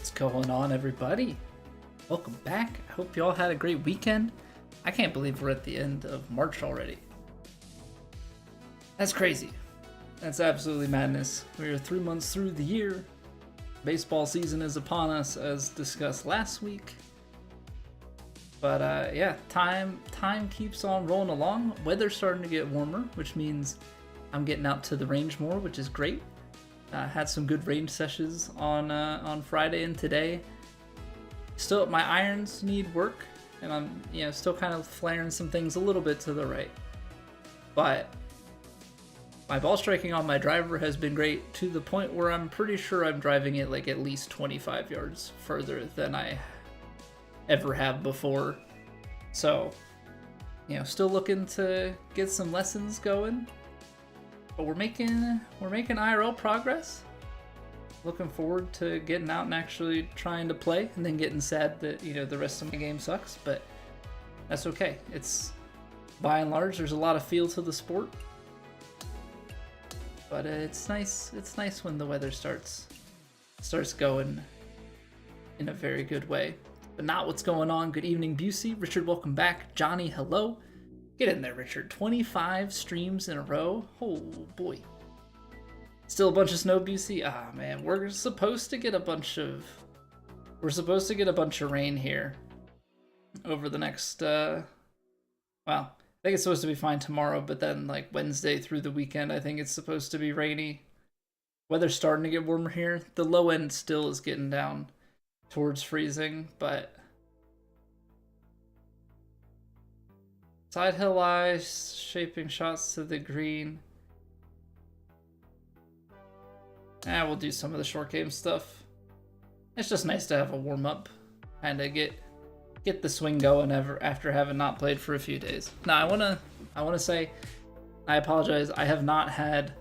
What's going on, everybody? Welcome back. I hope you all had a great weekend. I can't believe we're at the end of March already. That's crazy. That's absolutely madness. We're 3 months through the year. Baseball season is upon us, as discussed last week. But yeah, time keeps on rolling along. Weather's starting to get warmer, which means I'm getting out to the range more, which is great. Had some good range sessions on Friday and today. Still, my irons need work, and I'm still kind of flaring some things a little bit to the right. But my ball striking on my driver has been great, to the point where I'm pretty sure I'm driving it like at least 25 yards further than I ever have before. So, still looking to get some lessons going. But we're making IRL progress. Looking forward to getting out and actually trying to play, and then getting sad that the rest of my game sucks. But that's okay. It's by and large, there's a lot of feel to the sport. But it's nice. It's nice when the weather starts going in a very good way. But not what's going on. Good evening, Busey. Richard, welcome back. Johnny, hello. Get in there, Richard. 25 streams in a row. Oh boy. Still a bunch of snow, Busey. Ah man, we're supposed to get a bunch of rain here over the next well, I think it's supposed to be fine tomorrow, but then like Wednesday through the weekend, I think it's supposed to be rainy. Weather's starting to get warmer here. The low end still is getting down towards freezing, but side hill lie, shaping shots to the green. We'll do some of the short game stuff. It's just nice to have a warm up, kind of get the swing going after having not played for a few days. Now I wanna say, I apologize. I have not had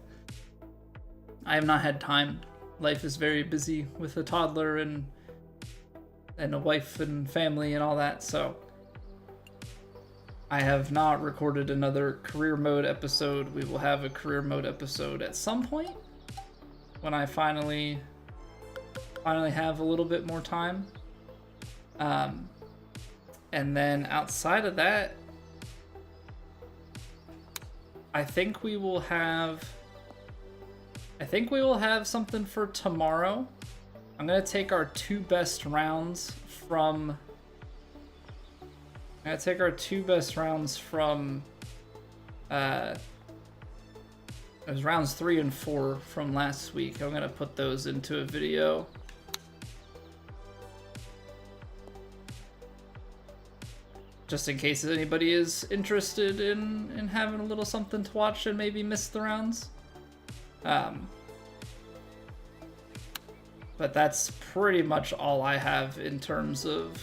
time. Life is very busy with a toddler and a wife and family and all that, so I have not recorded another career mode episode. We will have a career mode episode at some point when I finally have a little bit more time. And then outside of that, I think we will have something for tomorrow. I'm gonna take our two best rounds from it was rounds 3 and 4 from last week. I'm gonna put those into a video. Just in case anybody is interested in having a little something to watch and maybe miss the rounds. But that's pretty much all I have in terms of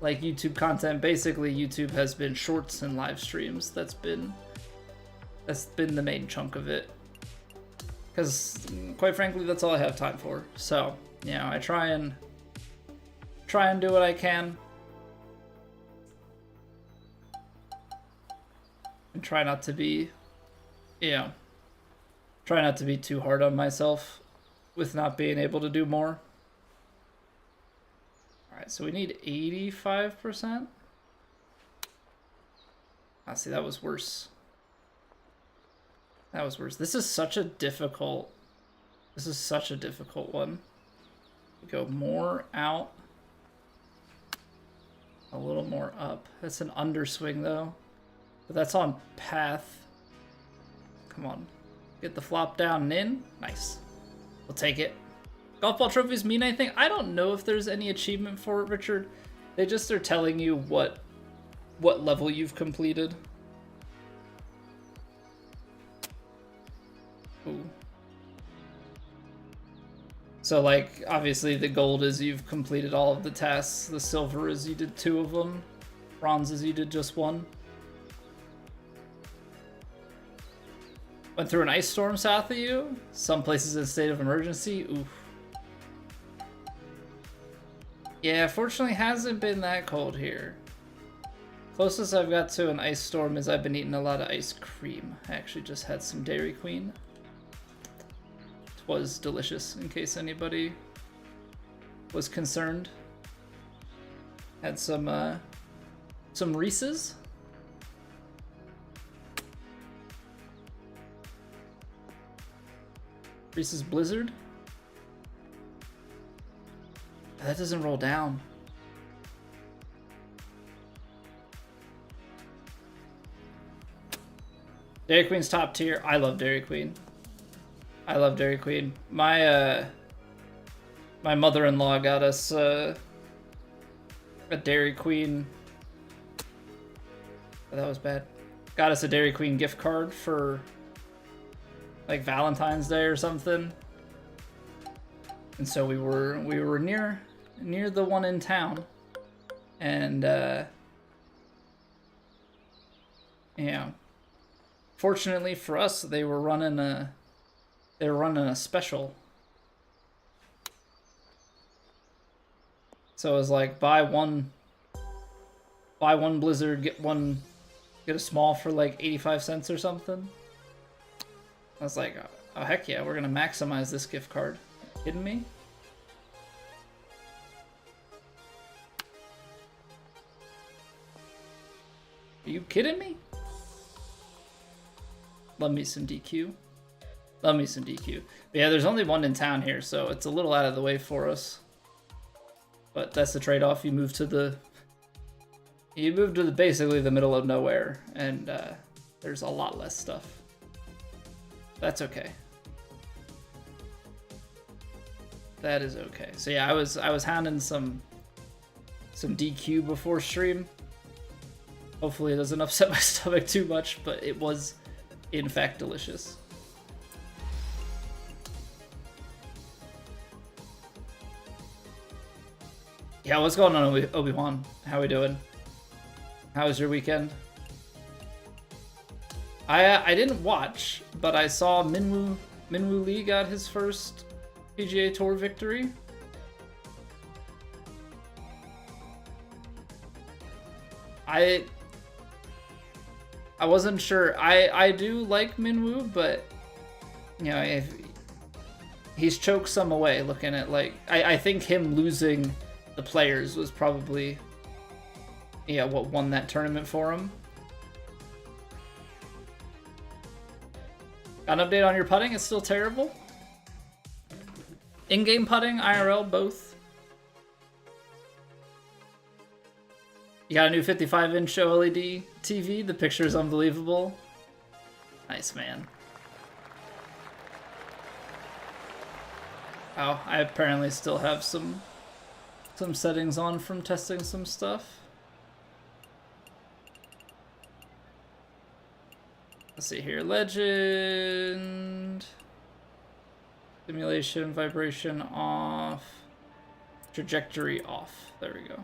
like YouTube content. Basically, YouTube has been shorts and live streams. That's been the main chunk of it. Because quite frankly, that's all I have time for. So, I try and do what I can. And try not to be too hard on myself with not being able to do more. Alright, so we need 85%. See, that was worse. That was worse. This is such a difficult one. Go more out, a little more up. That's an underswing though. But that's on path. Come on. Get the flop down and in. Nice. We'll take it. Golf ball trophies mean anything? I don't know if there's any achievement for it, Richard. They just are telling you what level you've completed. Ooh. So like, obviously the gold is you've completed all of the tasks. The silver is you did 2 of them. Bronze is you did just 1. Went through an ice storm south of you. Some places in a state of emergency. Oof. Yeah, fortunately hasn't been that cold here. Closest I've got to an ice storm is I've been eating a lot of ice cream. I actually just had some Dairy Queen. It was delicious, in case anybody was concerned. Had some Reese's. Reese's Blizzard. That doesn't roll down. Dairy Queen's top tier. I love Dairy Queen. I love Dairy Queen. My my mother-in-law got us a Dairy Queen. Oh, that was bad. Got us a Dairy Queen gift card for like Valentine's Day or something. And so we were near the one in town, and you know, fortunately for us, they were running a special. So it was like buy one Blizzard, get a small for like 85 cents or something. I was like, oh heck yeah, we're gonna maximize this gift card. Are you kidding me? Are you kidding me? Love me some DQ. Love me some DQ. But yeah, there's only one in town here, so it's a little out of the way for us. But that's the trade-off. You move to basically the middle of nowhere, and there's a lot less stuff. That's okay. That is okay. So yeah, I was hounding some DQ before stream. Hopefully it doesn't upset my stomach too much, but it was in fact delicious. Yeah, what's going on, Obi-Wan? How we doing? How was your weekend? I didn't watch, but I saw Minwoo Lee got his first PGA Tour victory. I wasn't sure. I do like Minwoo, but you know, if he's choked some away. Looking at like, I think him losing the Players was probably, yeah, what won that tournament for him. Got an update on your putting? It's still terrible. In-game putting, IRL, both. You got a new 55-inch OLED TV. The picture is unbelievable. Nice, man. Oh, I apparently still have some settings on from testing some stuff. Let's see here. Legend. Simulation, vibration off. Trajectory off. There we go.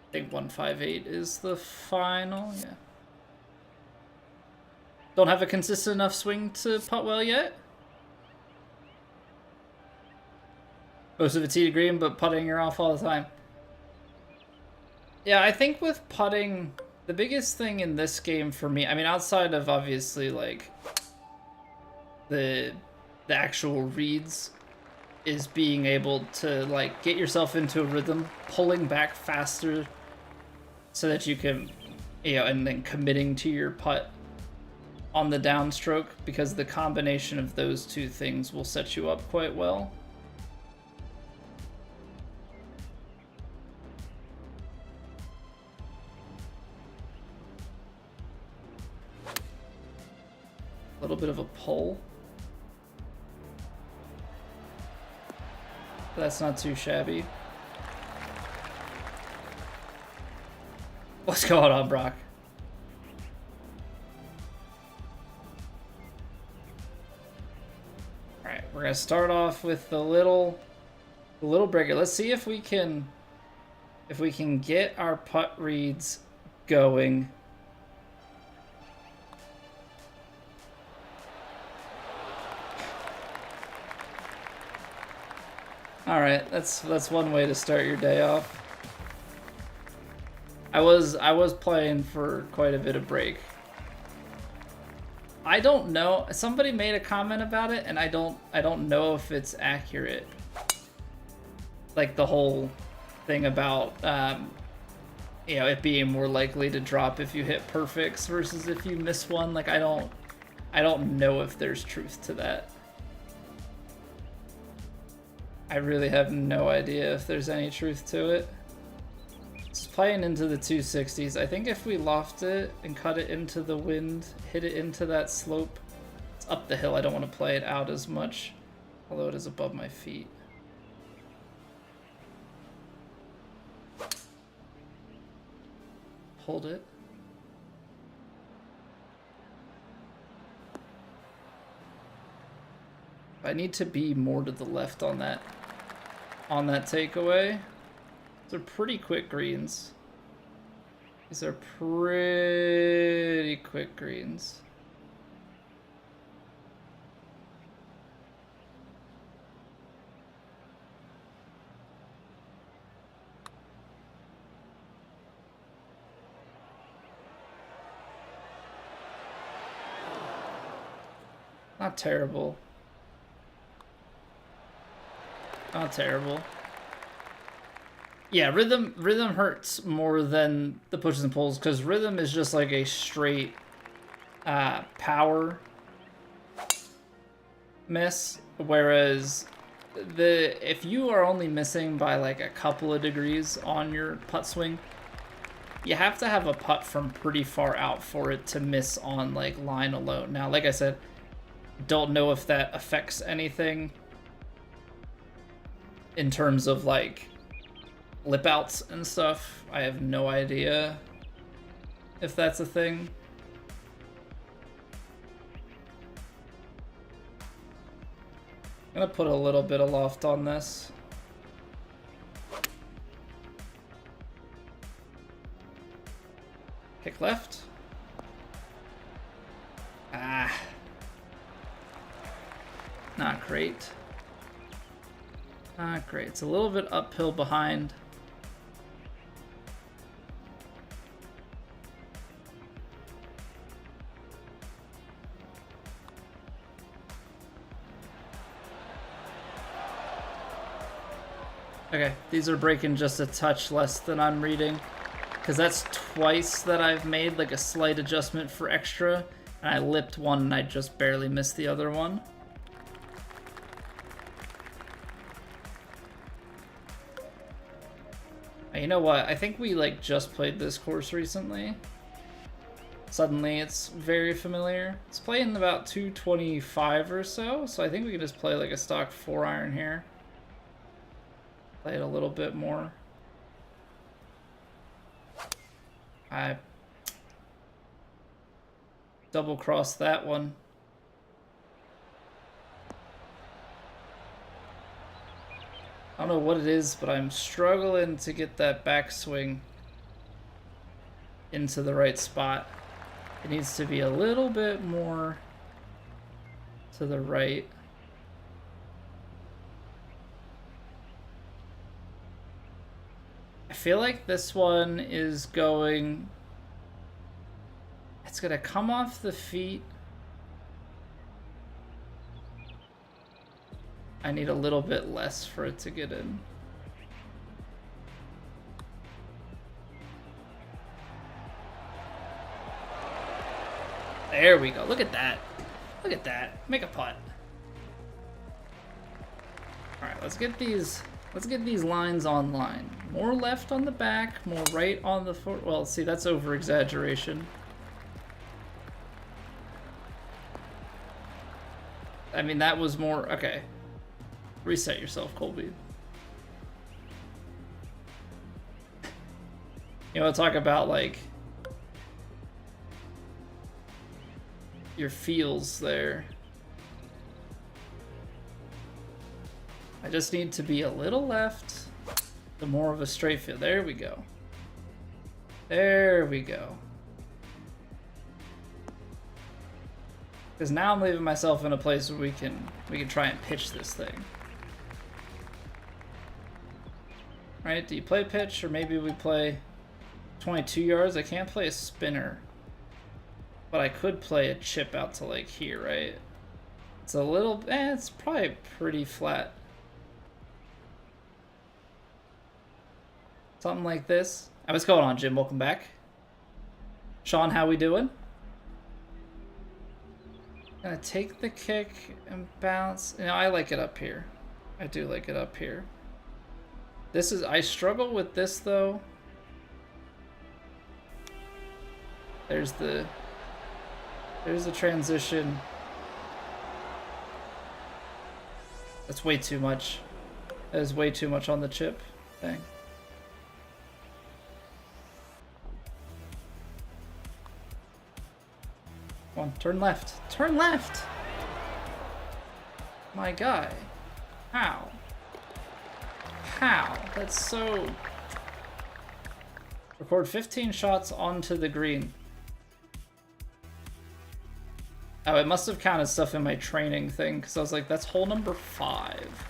I think 158 is the final, yeah. Don't have a consistent enough swing to putt well yet. Most of it's tee to green, but putting you're off all the time. Yeah, I think with putting, the biggest thing in this game for me, I mean, outside of obviously like the actual reads, is being able to like get yourself into a rhythm, pulling back faster so that you can, you know, and then committing to your putt on the downstroke, because the combination of those two things will set you up quite well. A little bit of a pull. That's not too shabby. What's going on, Brock? Alright, we're gonna start off with the little breaker. Let's see if we can get our putt reads going. All right, that's one way to start your day off. I was playing for quite a bit of break. I don't know. Somebody made a comment about it, and I don't know if it's accurate. like the whole thing about you know, it being more likely to drop if you hit perfects versus if you miss one. Like I don't know if there's truth to that. I really have no idea if there's any truth to it. It's playing into the 260s. I think if we loft it and cut it into the wind, hit it into that slope, it's up the hill. I don't want to play it out as much, although it is above my feet. Hold it. I need to be more to the left on that takeaway. These are pretty quick greens. These are pretty quick greens. Not terrible. Not terrible. Yeah, rhythm hurts more than the pushes and pulls because rhythm is just like a straight power miss, whereas if you are only missing by like a couple of degrees on your putt swing, you have to have a putt from pretty far out for it to miss on like line alone. Now, like I said, don't know if that affects anything in terms of like lip outs and stuff. I have no idea if that's a thing. I'm gonna put a little bit of loft on this. Kick left. Ah. Not great. Not great. It's a little bit uphill behind. Okay, these are breaking just a touch less than I'm reading, because that's twice that I've made like a slight adjustment for extra, and I lipped one and I just barely missed the other one. You know what? I think we like just played this course recently. Suddenly it's very familiar. It's playing about 225 or so, so I think we can just play like a stock 4-iron here. Play it a little bit more. I double crossed that one. I don't know what it is, but I'm struggling to get that backswing into the right spot. It needs to be a little bit more to the right. I feel like this one is going... It's gonna come off the feet. I need a little bit less for it to get in. There we go. Look at that. Look at that. Make a putt. All right, let's get these lines on line. More left on the back, more right on the foot. Well, see, that's over exaggeration. I mean, that was more okay. Reset yourself, Colby. You know, talk about like your feels there. I just need to be a little left, the more of a straight feel. There we go. There we go. Because now I'm leaving myself in a place where we can try and pitch this thing. Right? Do you play pitch, or maybe we play 22 yards? I can't play a spinner, but I could play a chip out to like here, right? It's a little, it's probably pretty flat. Something like this. Hey, what's going on, Jim? Welcome back. Sean, how we doing? Gonna take the kick and bounce. You know, I like it up here. I do like it up here. This is, I struggle with this though. There's the transition. That's way too much. That is way too much on the chip. Dang. Come on, turn left. Turn left! My guy. How? How? That's so... Record 15 shots onto the green. Oh, it must have counted stuff in my training thing, because I was like, that's hole number 5.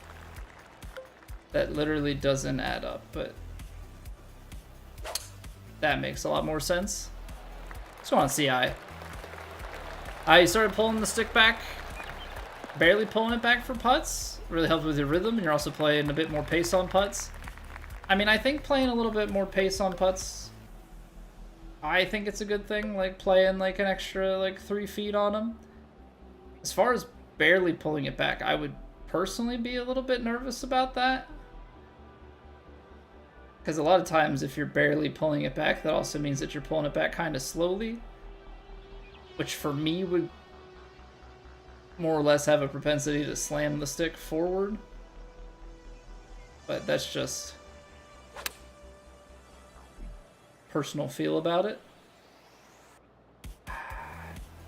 That literally doesn't add up, but that makes a lot more sense. Let's go on CI. I started pulling the stick back, barely pulling it back for putts. Really helps with your rhythm, and you're also playing a bit more pace on putts. I mean, I think playing a little bit more pace on putts, I think it's a good thing, like playing like an extra like 3 feet on them. As far as barely pulling it back, I would personally be a little bit nervous about that. Because a lot of times if you're barely pulling it back, that also means that you're pulling it back kind of slowly. Which for me would more or less have a propensity to slam the stick forward. But that's just personal feel about it.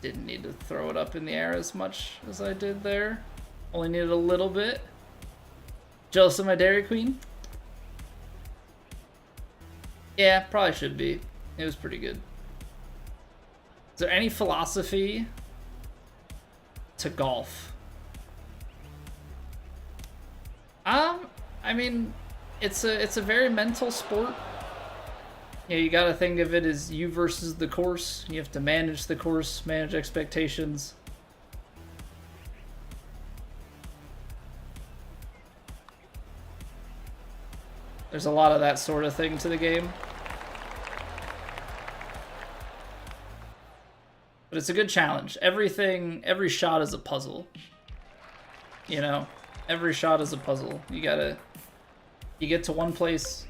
Didn't need to throw it up in the air as much as I did there. Only needed a little bit. Jealous of my Dairy Queen? Yeah, probably should be. It was pretty good. Is there any philosophy to golf? I mean, it's a very mental sport. Yeah, you gotta think of it as you versus the course. You have to manage the course, manage expectations. There's a lot of that sort of thing to the game. But it's a good challenge. Every shot is a puzzle. You know? Every shot is a puzzle. You get to one place,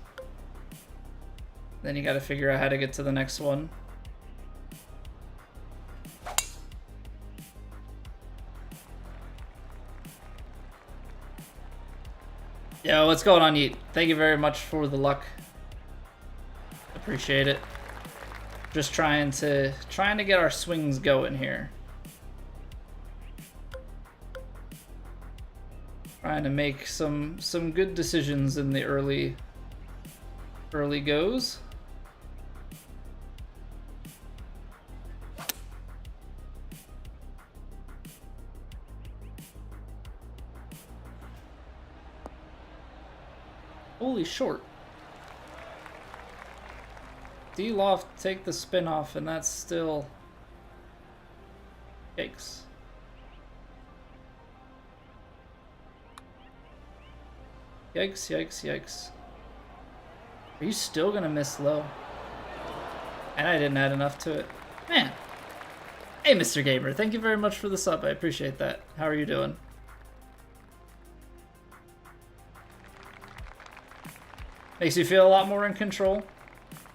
then you gotta figure out how to get to the next one. Yo, what's going on, Yeet? Thank you very much for the luck. Appreciate it. Just trying to get our swings going here. Trying to make some good decisions in the early goes. Holy short. D-loft, take the spin off, and that's still... Yikes. Yikes, yikes, yikes. Are you still gonna miss low? And I didn't add enough to it. Man. Hey, Mr. Gamer, thank you very much for the sub. I appreciate that. How are you doing? Makes you feel a lot more in control.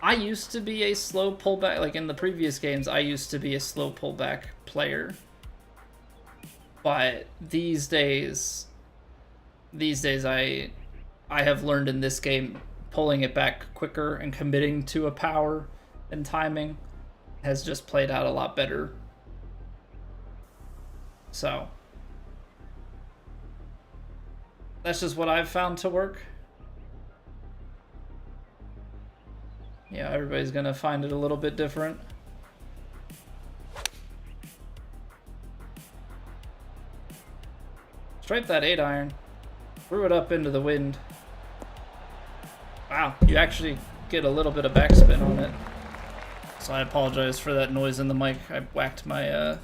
I used to be a slow pullback, like in the previous games, I used to be a slow pullback player. But these days I have learned in this game, pulling it back quicker and committing to a power and timing has just played out a lot better. So that's just what I've found to work. Yeah, everybody's gonna find it a little bit different. Stripe that 8-iron. Threw it up into the wind. Wow, you actually get a little bit of backspin on it. So I apologize for that noise in the mic. I whacked my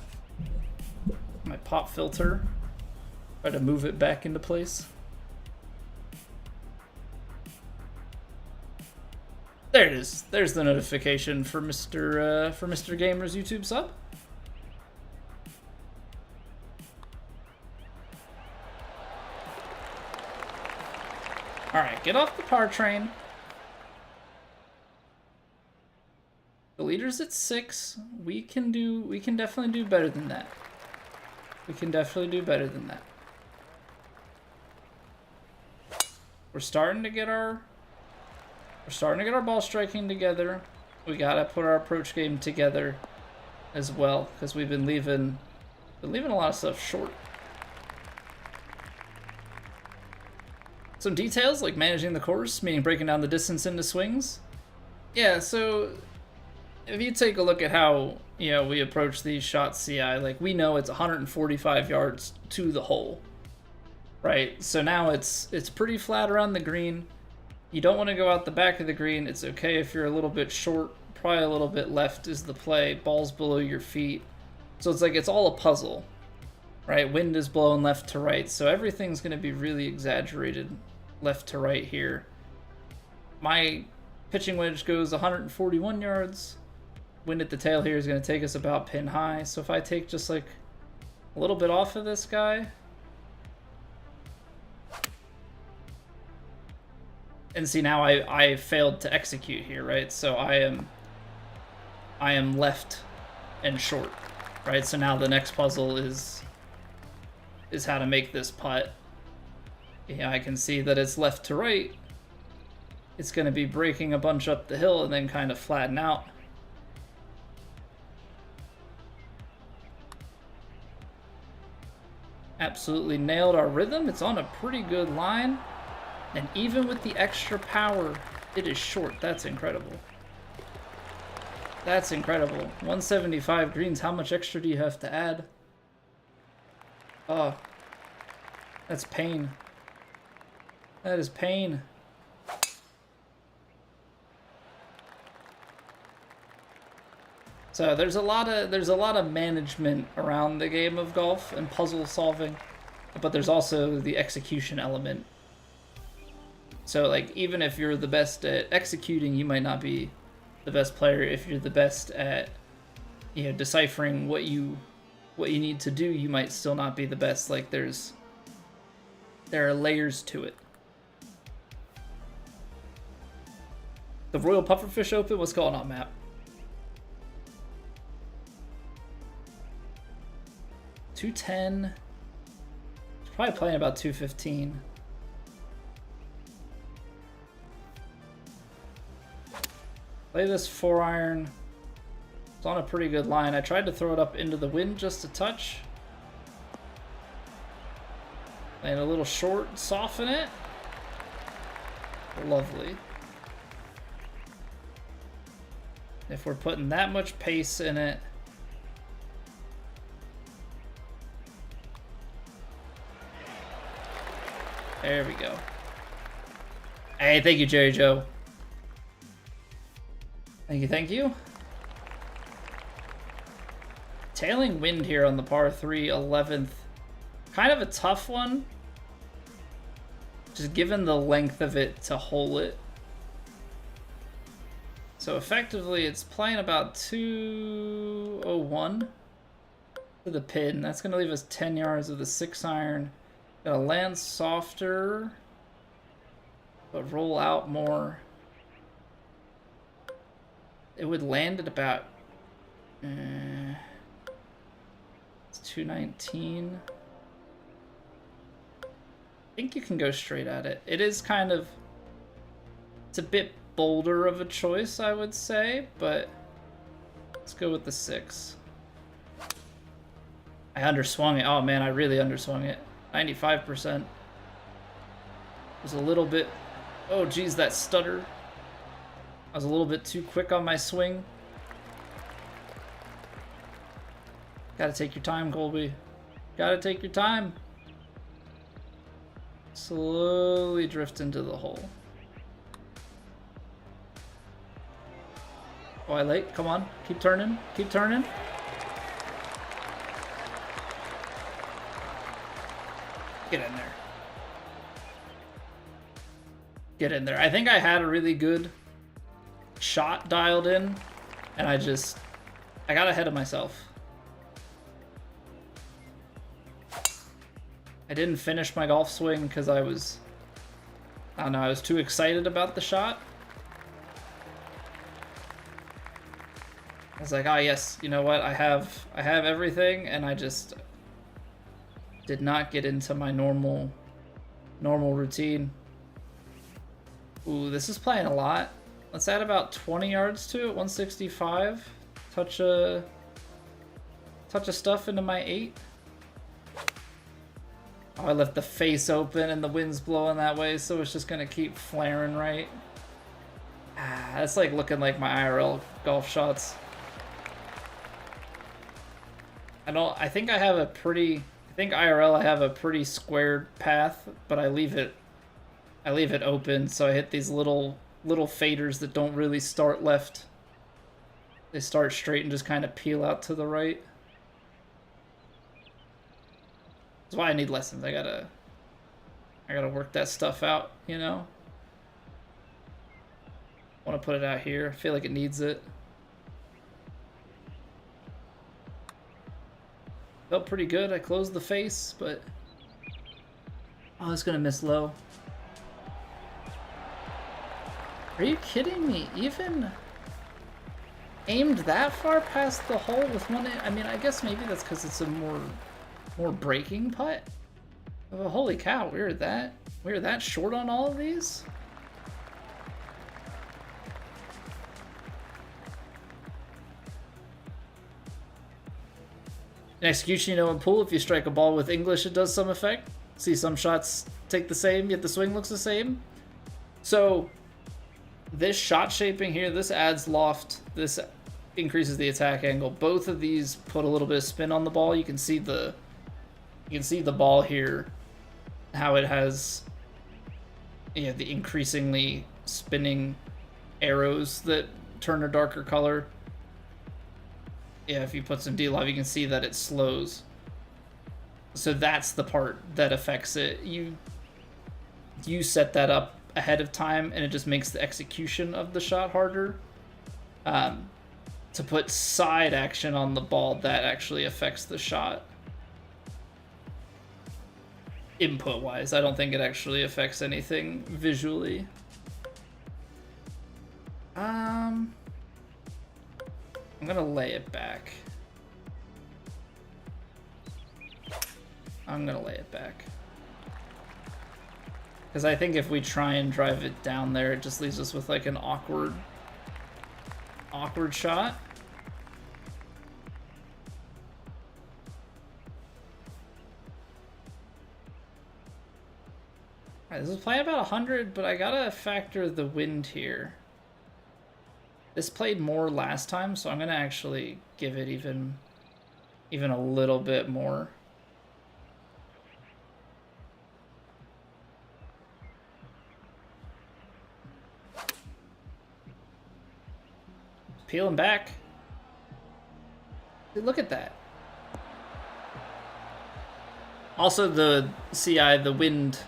my pop filter. Try to move it back into place. There it is. There's the notification for Mr. Gamer's YouTube sub. All right, get off the par train. The leader's at 6. We can definitely do better than that. We can definitely do better than that. We're starting to get our ball striking together. We gotta put our approach game together as well, because we've been leaving a lot of stuff short. Some details like managing the course, meaning breaking down the distance into swings. Yeah, so if you take a look at how, you know, we approach these shots CI, like we know it's 145 yards to the hole, right? So now it's pretty flat around the green. You don't want to go out the back of the green. It's okay if you're a little bit short, probably a little bit left is the play. Ball's below your feet. So it's like it's all a puzzle, right? Wind is blowing left to right, so everything's going to be really exaggerated left to right here. My pitching wedge goes 141 yards. Wind at the tail here is going to take us about pin high. So if I take just like a little bit off of this guy, and see now I failed to execute here, right? So I am left and short, right? So now the next puzzle is how to make this putt. Yeah, I can see that it's left to right. It's going to be breaking a bunch up the hill and then kind of flatten out. Absolutely nailed our rhythm. It's on a pretty good line. And even with the extra power, it is short. That's incredible. That's incredible. 175 greens. How much extra do you have to add? Oh, that's pain. That is pain. So there's a lot of management around the game of golf and puzzle solving, but there's also the execution element. So like even if you're the best at executing, you might not be the best player. If you're the best at, you know, deciphering what you need to do, you might still not be the best. Like there are layers to it. The Royal Pufferfish Open, what's going on, Matt? $210. He's probably playing about $215. Play this 4-iron. It's on a pretty good line. I tried to throw it up into the wind just a touch. And a little short, soften it. Lovely. If we're putting that much pace in it. There we go. Hey, thank you, Jerry Joe. Thank you, thank you. Tailing wind here on the par 3, 11th. Kind of a tough one. Just given the length of it to hole it. So effectively, it's playing about 201 to the pin. That's going to leave us 10 yards with a 6-iron. Gonna land softer, but roll out more. It would land at about it's 219. I think you can go straight at it. It is kind of, it's a bit bolder of a choice, I would say, but let's go with the 6. I underswung it. Oh man, I really underswung it. 95%. Was a little bit, oh geez, that stutter. I was a little bit too quick on my swing. Gotta take your time, Colby. Gotta take your time. Slowly drift into the hole. Oh, I late. Come on. Keep turning. Keep turning. Get in there. Get in there. I think I had a really good shot dialed in, and I got ahead of myself. I didn't finish my golf swing because I was too excited about the shot. I was like, oh yes, you know what? I have everything, and I just did not get into my normal routine. Ooh, this is playing a lot. Let's add about 20 yards to it. 165. Touch of stuff into my 8. Oh, I left the face open and the wind's blowing that way, so it's just gonna keep flaring right. Ah, that's like looking like my IRL golf shots. I think IRL I have a pretty squared path, but I leave it open, so I hit these little faders that don't really start left. They start straight and just kind of peel out to the right. That's why I need lessons. I gotta work that stuff out, you know? I want to put it out here. I feel like it needs it. Felt pretty good. I closed the face, but... Oh, it's gonna miss low. Are you kidding me? Even aimed that far past the hole with one... I mean, I guess maybe that's because it's a more breaking putt. Oh, holy cow, we were that short on all of these? In execution, you know, in pool, if you strike a ball with English, it does some effect. See some shots take the same, yet the swing looks the same. So this shot shaping here, this adds loft, this increases the attack angle. Both of these put a little bit of spin on the ball. You can see the ball here, how it has, you know, the increasingly spinning arrows that turn a darker color. Yeah, if you put some D-Live, you can see that it slows. So that's the part that affects it. You set that up ahead of time, and it just makes the execution of the shot harder. To put side action on the ball, that actually affects the shot. Input-wise, I don't think it actually affects anything visually. I'm gonna lay it back. Because I think if we try and drive it down there, it just leaves us with like an awkward shot. Alright, this is playing about 100, but I gotta factor the wind here. This played more last time, so I'm gonna actually give it even a little bit more. Peeling back. Dude, look at that. Also, the CI, the wind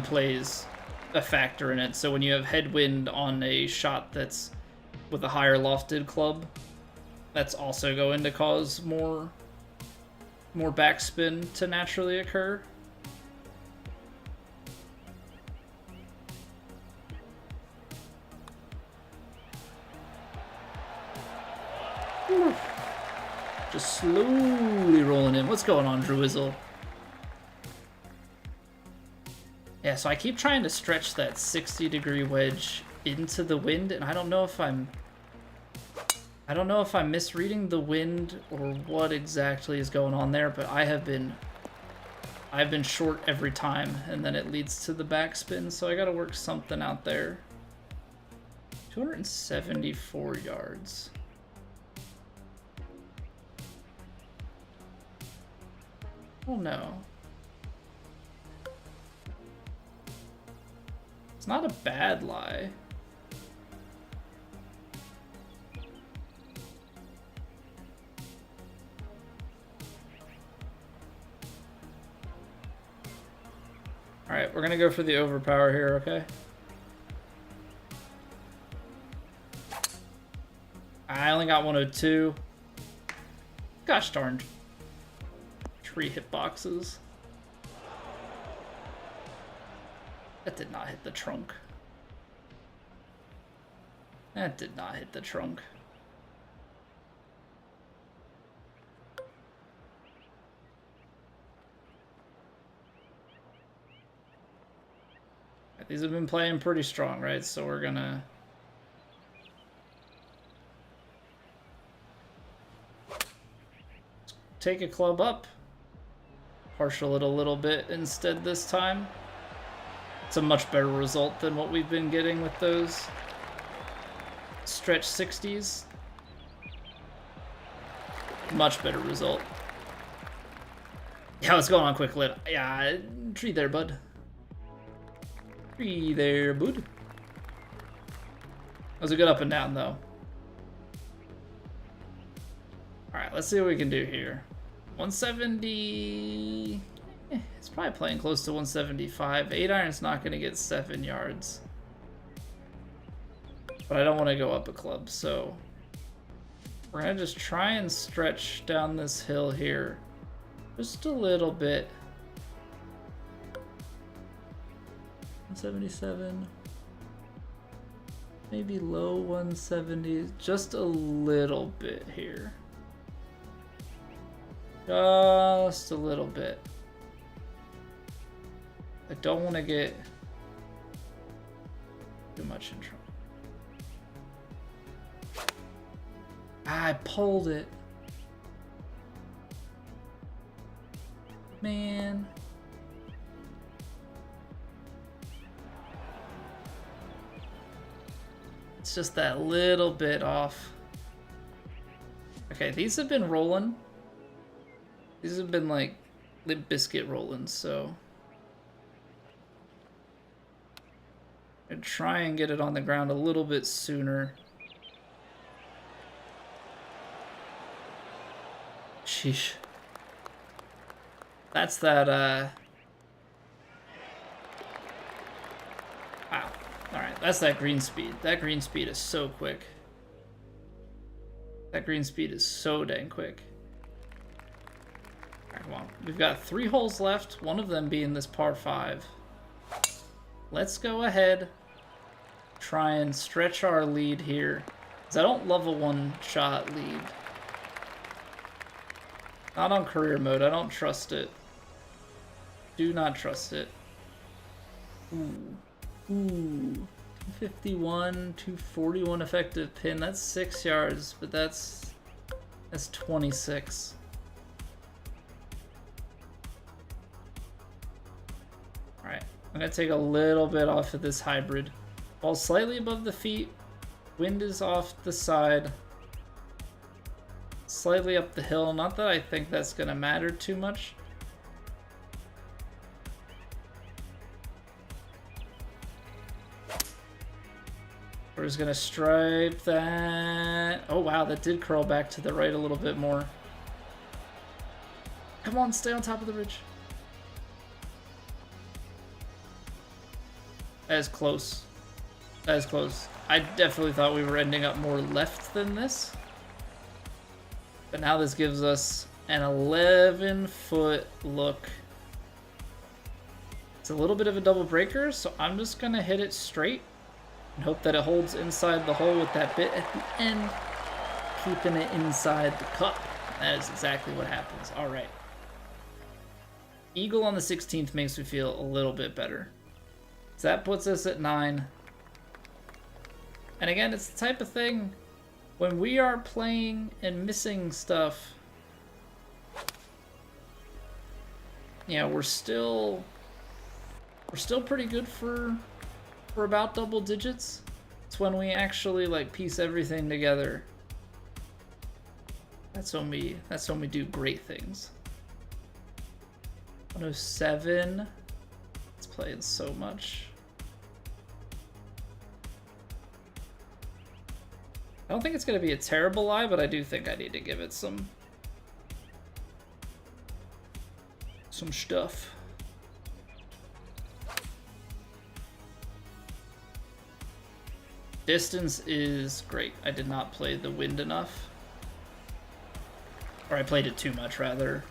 plays a factor in it. So when you have headwind on a shot that's with a higher lofted club, that's also going to cause more backspin to naturally occur. Just slowly rolling in. What's going on, Drewizzle? Yeah, so I keep trying to stretch that 60-degree wedge into the wind, and I don't know if I'm misreading the wind or what exactly is going on there, but I've been short every time, and then it leads to the backspin, so I gotta work something out there. 274 yards. Oh no. It's not a bad lie. Alright, we're gonna go for the overpower here, okay? I only got 102. Gosh darn. 3 hitboxes. That did not hit the trunk. That did not hit the trunk. These have been playing pretty strong, right? So we're gonna... take a club up. Partial it a little bit instead this time. It's a much better result than what we've been getting with those stretch 60s. Much better result. Yeah, what's going on, quick lit? Yeah, tree there, bud. Tree there, bud. That was a good up and down, though. Alright, let's see what we can do here. 170... it's probably playing close to 175. 8 iron's not going to get 7 yards. But I don't want to go up a club, so... we're going to just try and stretch down this hill here. Just a little bit. 177. Maybe low 170s. Just a little bit here. Just a little bit. I don't want to get too much in trouble. I pulled it. Man. It's just that little bit off. Okay, these have been rolling. These have been like Limp Biscuit rolling, so I'd try and get it on the ground a little bit sooner. Sheesh. That's that, wow. Alright, that's that green speed. That green speed is so quick. That green speed is so dang quick. Alright, come on. We've got 3 holes left, one of them being this par 5. Let's go ahead, try and stretch our lead here. Because I don't love a one-shot lead. Not on career mode, I don't trust it. Do not trust it. Ooh. Ooh. 251, 241 effective pin. That's 6 yards, but that's 26. Alright, I'm gonna take a little bit off of this hybrid. Ball slightly above the feet. Wind is off the side. Slightly up the hill. Not that I think that's gonna matter too much. We're just gonna stripe that. Oh wow, that did curl back to the right a little bit more. Come on, stay on top of the ridge. That is close. That is close. I definitely thought we were ending up more left than this. But now this gives us an 11-foot look. It's a little bit of a double breaker, so I'm just gonna hit it straight and hope that it holds inside the hole with that bit at the end, keeping it inside the cup. That is exactly what happens. All right. Eagle on the 16th makes me feel a little bit better. So that puts us at 9. And again, it's the type of thing, when we are playing and missing stuff, yeah, we're still pretty good for about double digits. It's when we actually like piece everything together. That's when we do great things. 107. It's playing so much. I don't think it's going to be a terrible lie, but I do think I need to give it some stuff. Distance is great. I did not play the wind enough. Or I played it too much, rather.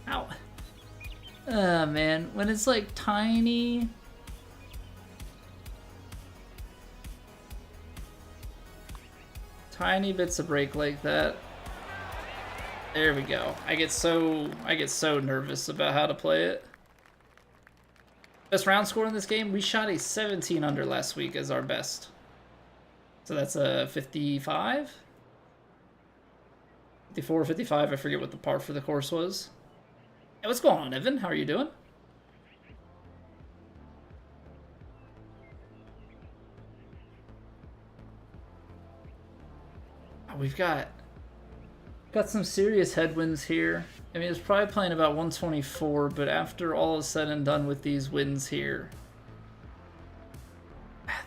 Ow. Man, when it's like tiny... Tiny bits of break like that. There we go. I get so nervous about how to play it. Best round score in this game, we shot a 17 under last week as our best. So that's a 55? 54, 55, I forget what the par for the course was. Hey, what's going on, Evan? How are you doing? Oh, we've got some serious headwinds here. I mean, it's probably playing about 124, but after all is said and done with these winds here,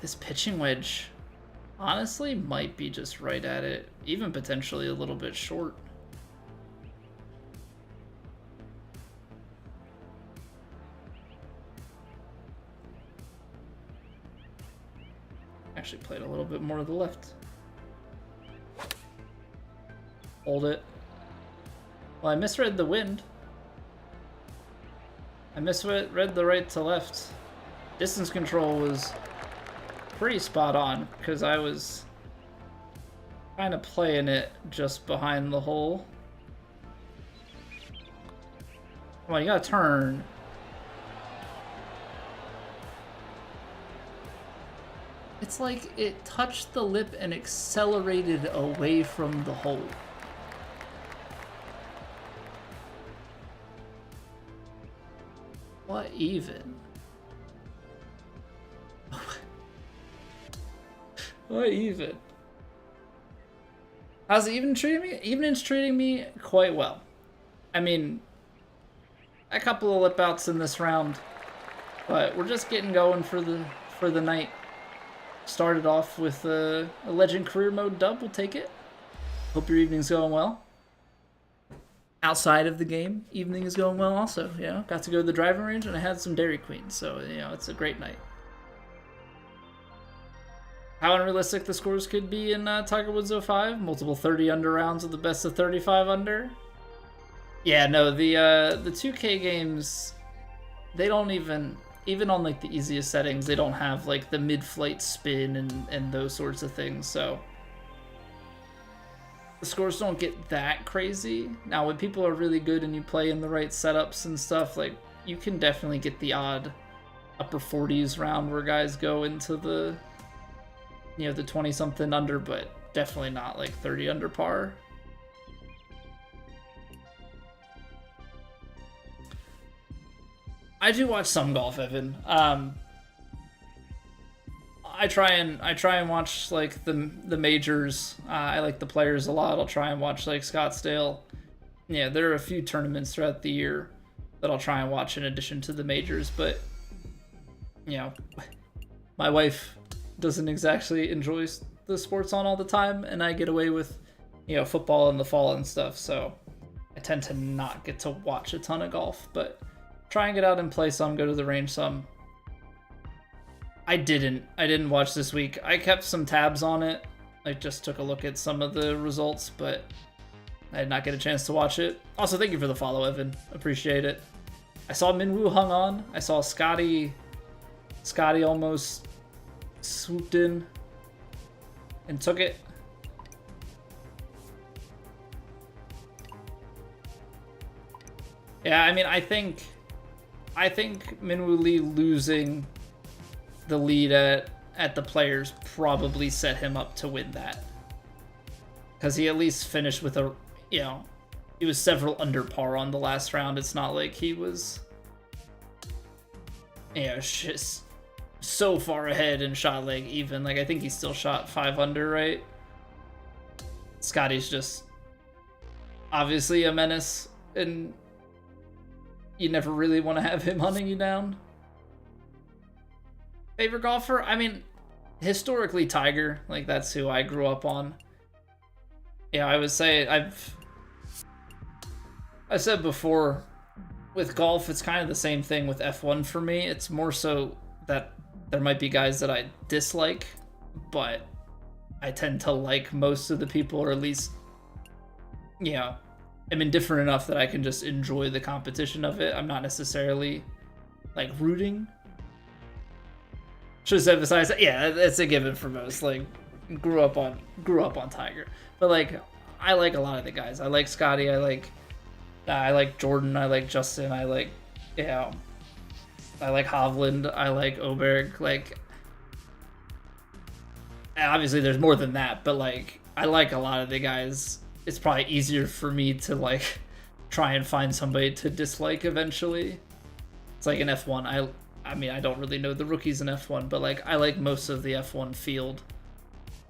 this pitching wedge honestly might be just right at it, even potentially a little bit short. Actually played a little bit more to the left. Hold it. Well, I misread the wind. I misread the right to left. Distance control was pretty spot on because I was kind of playing it just behind the hole. Well, you gotta turn. It's like it touched the lip and accelerated away from the hole. What even? What even? How's it even treating me? Evening's treating me quite well. I mean, a couple of lip outs in this round, but we're just getting going for the night. Started off with a Legend Career Mode dub. We'll take it. Hope your evening's going well. Outside of the game, evening is going well also. Yeah, got to go to the driving range and I had some Dairy Queen, so it's a great night. How unrealistic the scores could be in Tiger Woods 05? Multiple 30 under rounds with the best of 35 under. Yeah, no, the 2K games, they don't even on like the easiest settings, they don't have like the mid-flight spin and those sorts of things, so the scores don't get that crazy. Now, when people are really good and you play in the right setups and stuff, like, you can definitely get the odd upper 40s round where guys go into the, the 20-something under, but definitely not like 30 under par. I do watch some golf, Evan. I try and watch like the majors. I like the players a lot. I'll try and watch like Scottsdale. Yeah, there are a few tournaments throughout the year that I'll try and watch in addition to the majors, but my wife doesn't exactly enjoy the sports on all the time, and I get away with football in the fall and stuff, so I tend to not get to watch a ton of golf, but try and get out and play some, go to the range some. I didn't watch this week. I kept some tabs on it. I just took a look at some of the results, but I did not get a chance to watch it. Also, thank you for the follow, Evan. Appreciate it. I saw Minwoo hung on. I saw Scotty almost swooped in and took it. Yeah, I mean, I think Minwoo Lee losing the lead at the Players probably set him up to win that, because he at least finished with he was several under par on the last round. It's not like he was just so far ahead and shot like even. Like, I think he still shot 5 under, right? Scotty's just obviously a menace, and you never really want to have him hunting you down. Favorite golfer? I mean, historically Tiger. Like, that's who I grew up on. Yeah, I would say I said before, with golf, it's kind of the same thing with F1 for me. It's more so that there might be guys that I dislike, but I tend to like most of the people, or at least, I'm indifferent enough that I can just enjoy the competition of it. I'm not necessarily like rooting. Should have emphasized that. Yeah, that's a given for most. Like, grew up on Tiger, but like, I like a lot of the guys. I like Scotty. I like Jordan. I like Justin. I like Hovland. I like Oberg. Like, obviously there's more than that, but like, I like a lot of the guys. It's probably easier for me to like try and find somebody to dislike eventually. It's like in F1. I mean, I don't really know the rookies in F1, but like, I like most of the F1 field.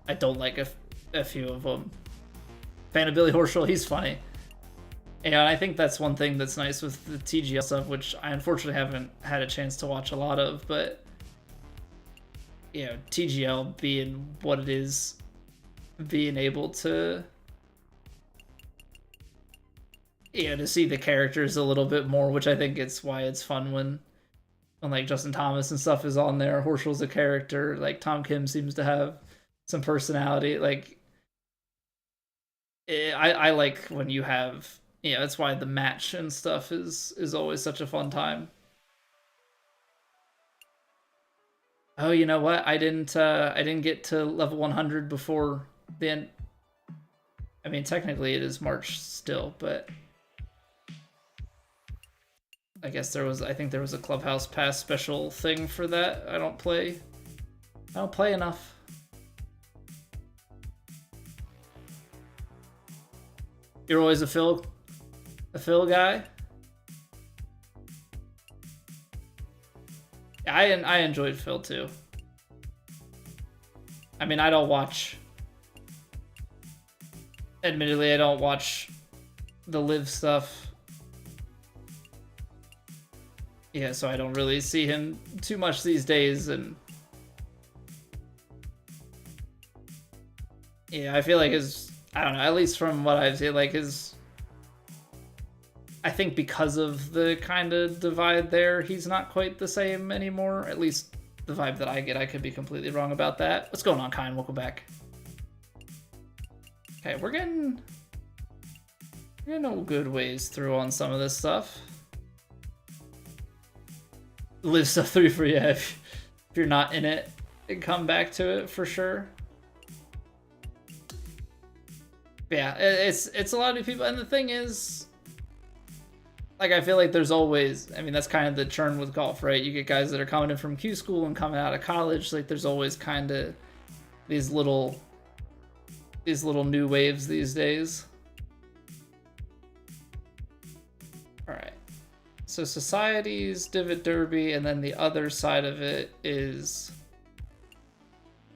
I don't like a few of them. Fan of Billy Horschel, he's funny. And I think that's one thing that's nice with the TGL stuff, which I unfortunately haven't had a chance to watch a lot of, but TGL being what it is, being able to to see the characters a little bit more, which I think it's why it's fun when like Justin Thomas and stuff is on there. Horschel's a character. Like Tom Kim seems to have some personality. Like I like when you have that's why the match and stuff is always such a fun time. Oh, you know what? I didn't get to level 100 before the end. I mean, technically it is March still, but I guess I think there was a Clubhouse Pass special thing for that. I don't play enough. You're always a Phil guy? I enjoyed Phil too. I mean, admittedly, I don't watch the live stuff. Yeah, so I don't really see him too much these days, and I feel like I don't know, at least from what I've seen, like I think because of the kind of divide there, he's not quite the same anymore. At least the vibe that I get. I could be completely wrong about that. What's going on, Kine? Welcome back. Okay, we're getting no good ways through on some of this stuff. Live stuff 3 for you if you're not in it, and come back to it for sure. Yeah, it's a lot of new people, and the thing is, like, I feel like there's always, I mean, that's kind of the churn with golf, right? You get guys that are coming in from Q school and coming out of college. Like, there's always kind of these little new waves these days. All right. So Society's Divot Derby, and then the other side of it is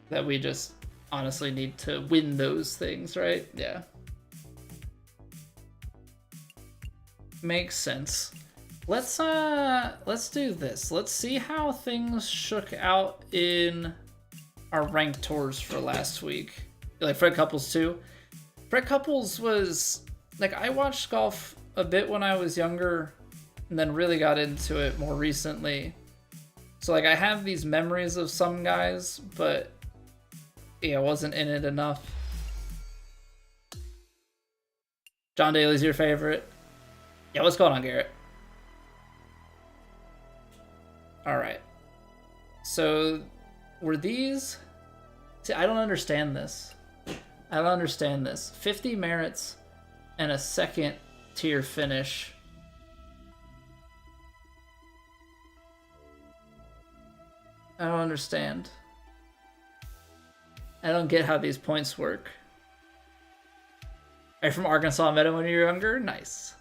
that we just honestly need to win those things, right? Yeah. Makes sense. Let's do this. Let's see how things shook out in our ranked tours for last week. Like Fred Couples too. Fred Couples was like, I watched golf a bit when I was younger and then really got into it more recently. So like I have these memories of some guys, but I wasn't in it enough. John Daly's your favorite? Yeah, what's going on, Garrett? All right. So were these... See, I don't understand this. 50 merits and a second tier finish. I don't understand. I don't get how these points work. Are you from Arkansas Meadow when you were younger? Nice.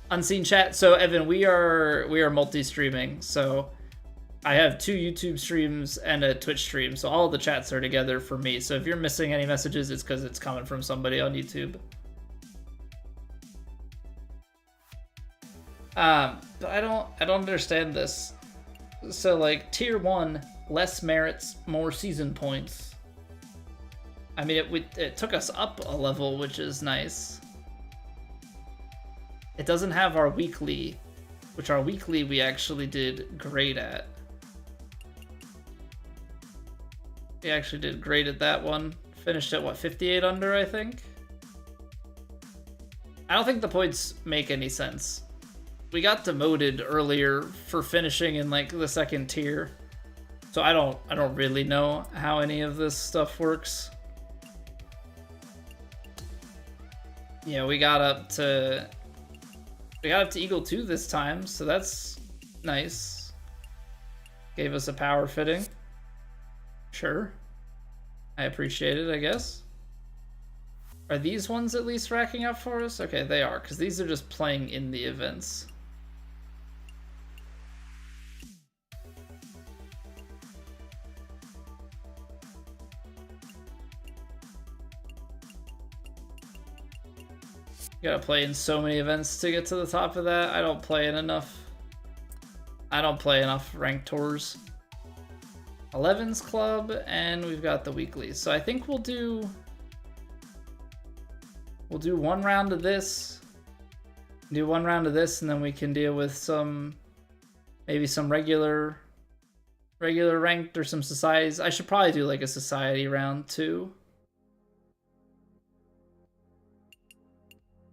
Unseen chat. So Evan, we are multi-streaming. So I have 2 YouTube streams and a Twitch stream. So all the chats are together for me. So if you're missing any messages, it's because it's coming from somebody on YouTube. But I don't understand this. So like tier 1, less merits, more season points. I mean, it took us up a level, which is nice. It doesn't have our weekly, which our weekly we actually did great at. We actually did great at that one. Finished at what, 58 under, I think? I don't think the points make any sense. We got demoted earlier for finishing in like the second tier. So I don't really know how any of this stuff works. Yeah, we got up to Eagle 2 this time, so that's nice. Gave us a power fitting. Sure. I appreciate it, I guess. Are these ones at least racking up for us? Okay, they are, because these are just playing in the events. You gotta play in so many events to get to the top of that. I don't play in enough. I don't play enough ranked tours. 11's club, and we've got the weeklies. So I think we'll do one round of this. Do one round of this, and then we can deal with some, maybe some regular ranked or some societies. I should probably do like a society round too.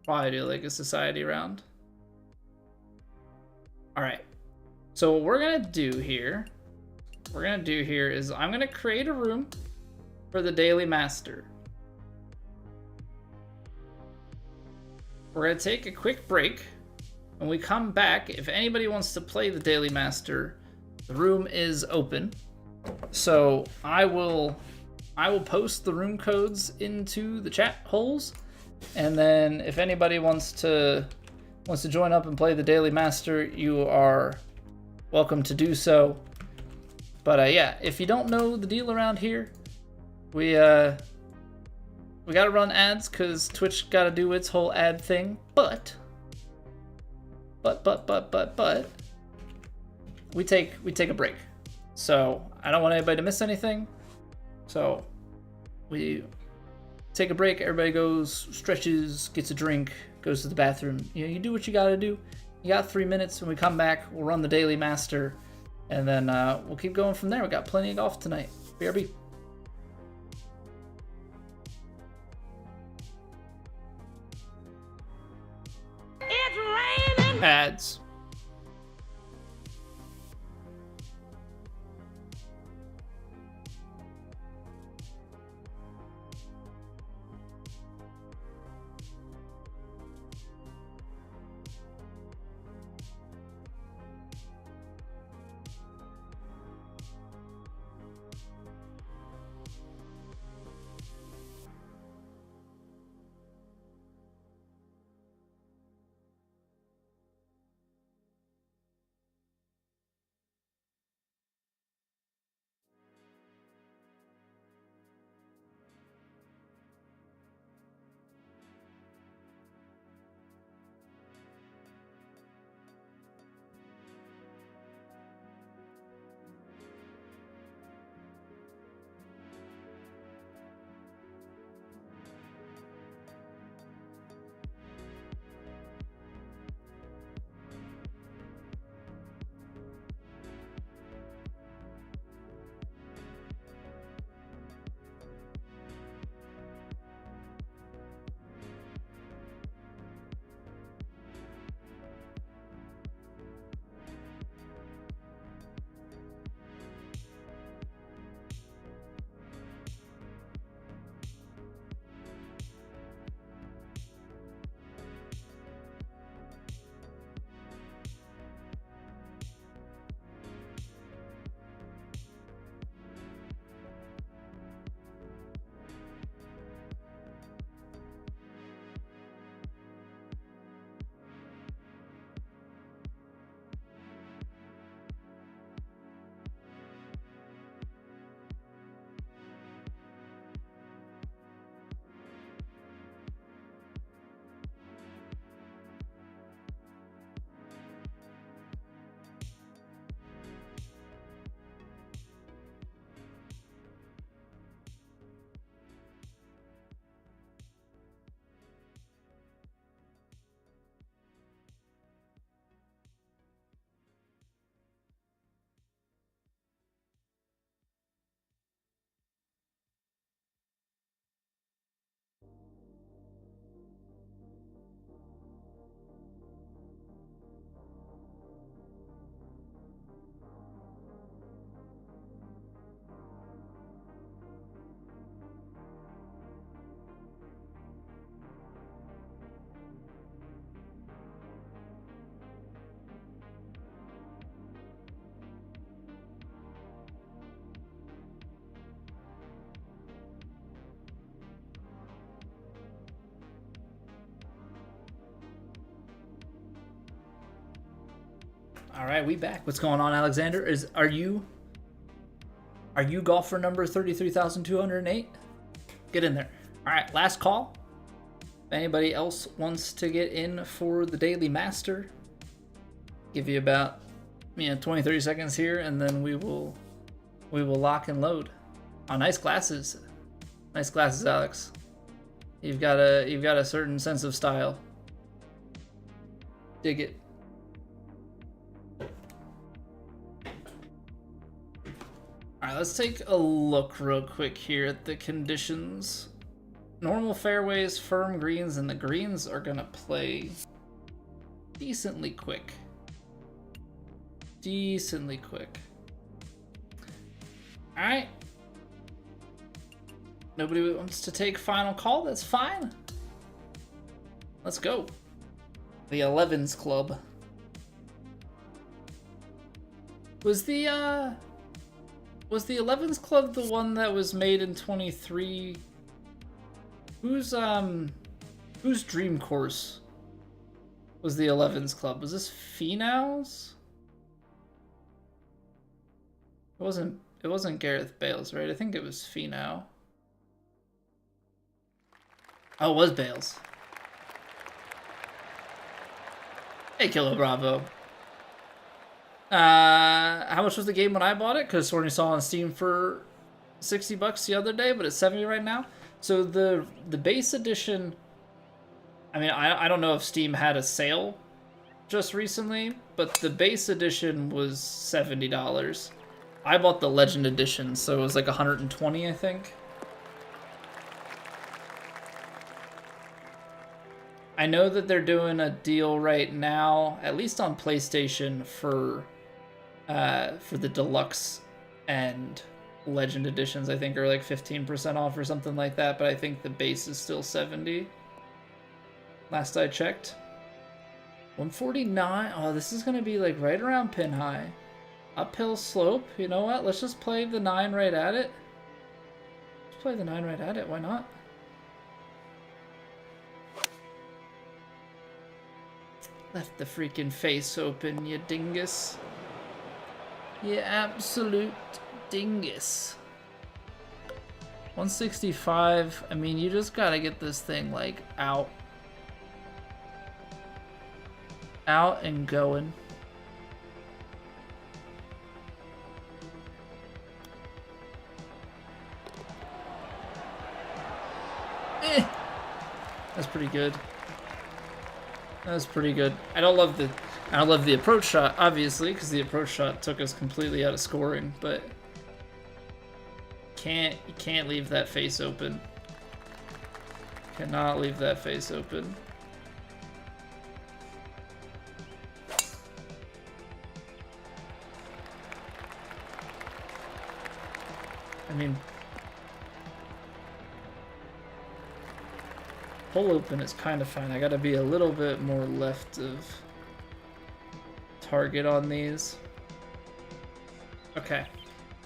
Probably do like a society round. All right. So what we're gonna do here is I'm gonna create a room for the Daily Master. We're gonna take a quick break. When we come back, if anybody wants to play the Daily Master, the room is open. So I will post the room codes into the chat holes. And then if anybody wants to join up and play the Daily Master, you are welcome to do so. But yeah, if you don't know the deal around here, we gotta run ads because Twitch gotta do its whole ad thing. But we take a break. So I don't want anybody to miss anything. So we take a break, everybody goes, stretches, gets a drink, goes to the bathroom. You know, you do what you gotta do. You got 3 minutes. When we come back, we'll run the Daily Master, and then we'll keep going from there. We got plenty of golf tonight. BRB. It's raining. Ads. All right, we back. What's going on, Alexander? Are you golfer number 33,208? Get in there. All right, last call. If anybody else wants to get in for the Daily Master, give you about 20-30 seconds here, and then we will lock and load. Oh, nice glasses. Nice glasses, Alex. You've got a certain sense of style. Dig it. All right, let's take a look real quick here at the conditions. Normal fairways, firm greens, and the greens are gonna play decently quick. Decently quick. All right. Nobody wants to take final call. That's fine. Let's go. The 11s club. Was the 11s club the one that was made in 23? Whose dream course was the 11s club? Was this Finau's? It wasn't Gareth Bales, right? I think it was Finau. Oh, it was Bales. Hey, Kilo Bravo. How much was the game when I bought it? Because Sorny saw on Steam for $60 the other day, but it's 70 right now. So the base edition, I mean, I don't know if Steam had a sale just recently, but the base edition was $70. I bought the Legend edition, so it was like 120, I think. I know that they're doing a deal right now, at least on PlayStation, for the deluxe and Legend editions. I think are like 15% off or something like that, but I think the base is still 70. Last I checked. 149. Oh, this is gonna be like right around pin high. Uphill slope. You know what? Let's just play the 9 right at it. Let's play the 9 right at it. Why not? Left the freaking face open, you dingus. You absolute dingus. 165. I mean, you just gotta get this thing like out. Out and going. That's pretty good. That's pretty good. I don't love the approach shot, obviously, because the approach shot took us completely out of scoring, but you can't leave that face open. Cannot leave that face open. I mean, pull open is kind of fine. I gotta be a little bit more left of target on these. Okay,